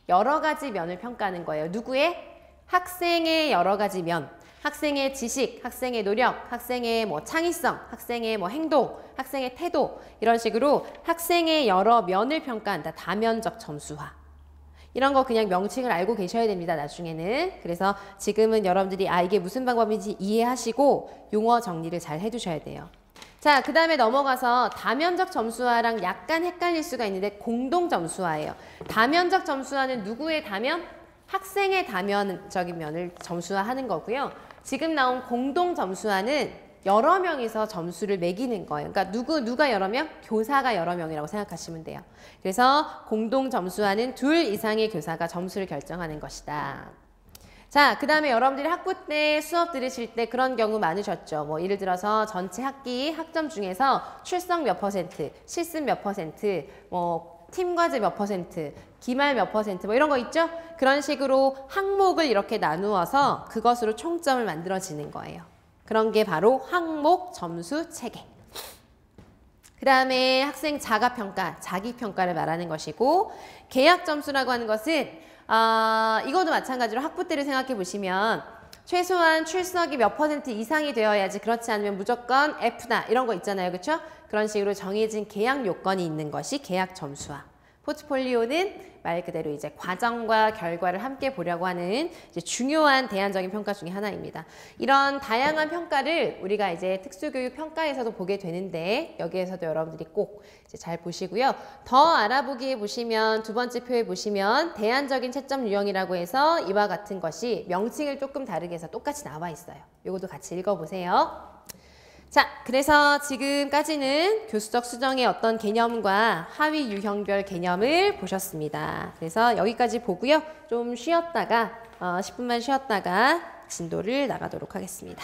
여러 가지 면을 평가하는 거예요. 누구의? 학생의 여러 가지 면. 학생의 지식, 학생의 노력, 학생의 뭐 창의성, 학생의 뭐 행동, 학생의 태도 이런 식으로 학생의 여러 면을 평가한다. 다면적 점수화. 이런 거 그냥 명칭을 알고 계셔야 됩니다. 나중에는. 그래서 지금은 여러분들이 이게 무슨 방법인지 이해하시고 용어 정리를 잘 해두셔야 돼요. 자, 그 다음에 넘어가서 다면적 점수화랑 약간 헷갈릴 수가 있는데 공동 점수화예요. 다면적 점수화는 누구의 다면? 학생의 다면적인 면을 점수화하는 거고요. 지금 나온 공동 점수화는 여러 명이서 점수를 매기는 거예요. 그러니까 누가 여러 명? 교사가 여러 명이라고 생각하시면 돼요. 그래서 공동 점수화는 2 이상의 교사가 점수를 결정하는 것이다. 자, 그 다음에 여러분들이 학부 때 수업 들으실 때 그런 경우 많으셨죠. 뭐 예를 들어서 전체 학기 학점 중에서 출석 몇 %, 실습 몇 %, 뭐 팀과제 몇 %, 기말 몇 %, 뭐 이런 거 있죠? 그런 식으로 항목을 이렇게 나누어서 그것으로 총점을 만들어지는 거예요. 그런 게 바로 항목 점수 체계. 그 다음에 학생 자가평가, 자기평가를 말하는 것이고 계약 점수라고 하는 것은 이것도 마찬가지로 학부 때를 생각해 보시면 최소한 출석이 몇 % 이상이 되어야지 그렇지 않으면 무조건 F다 이런 거 있잖아요. 그렇죠? 그런 식으로 정해진 계약 요건이 있는 것이 계약 점수화. 포트폴리오는 말 그대로 이제 과정과 결과를 함께 보려고 하는 이제 중요한 대안적인 평가 중에 하나입니다. 이런 다양한 평가를 우리가 이제 특수교육 평가에서도 보게 되는데 여기에서도 여러분들이 꼭 이제 잘 보시고요. 더 알아보기에 보시면 두 번째 표에 보시면 대안적인 채점 유형이라고 해서 이와 같은 것이 명칭을 조금 다르게 해서 똑같이 나와 있어요. 이것도 같이 읽어보세요. 자, 그래서 지금까지는 교수적 수정의 어떤 개념과 하위 유형별 개념을 보셨습니다. 그래서 여기까지 보고요. 좀 쉬었다가 10분만 쉬었다가 진도를 나가도록 하겠습니다.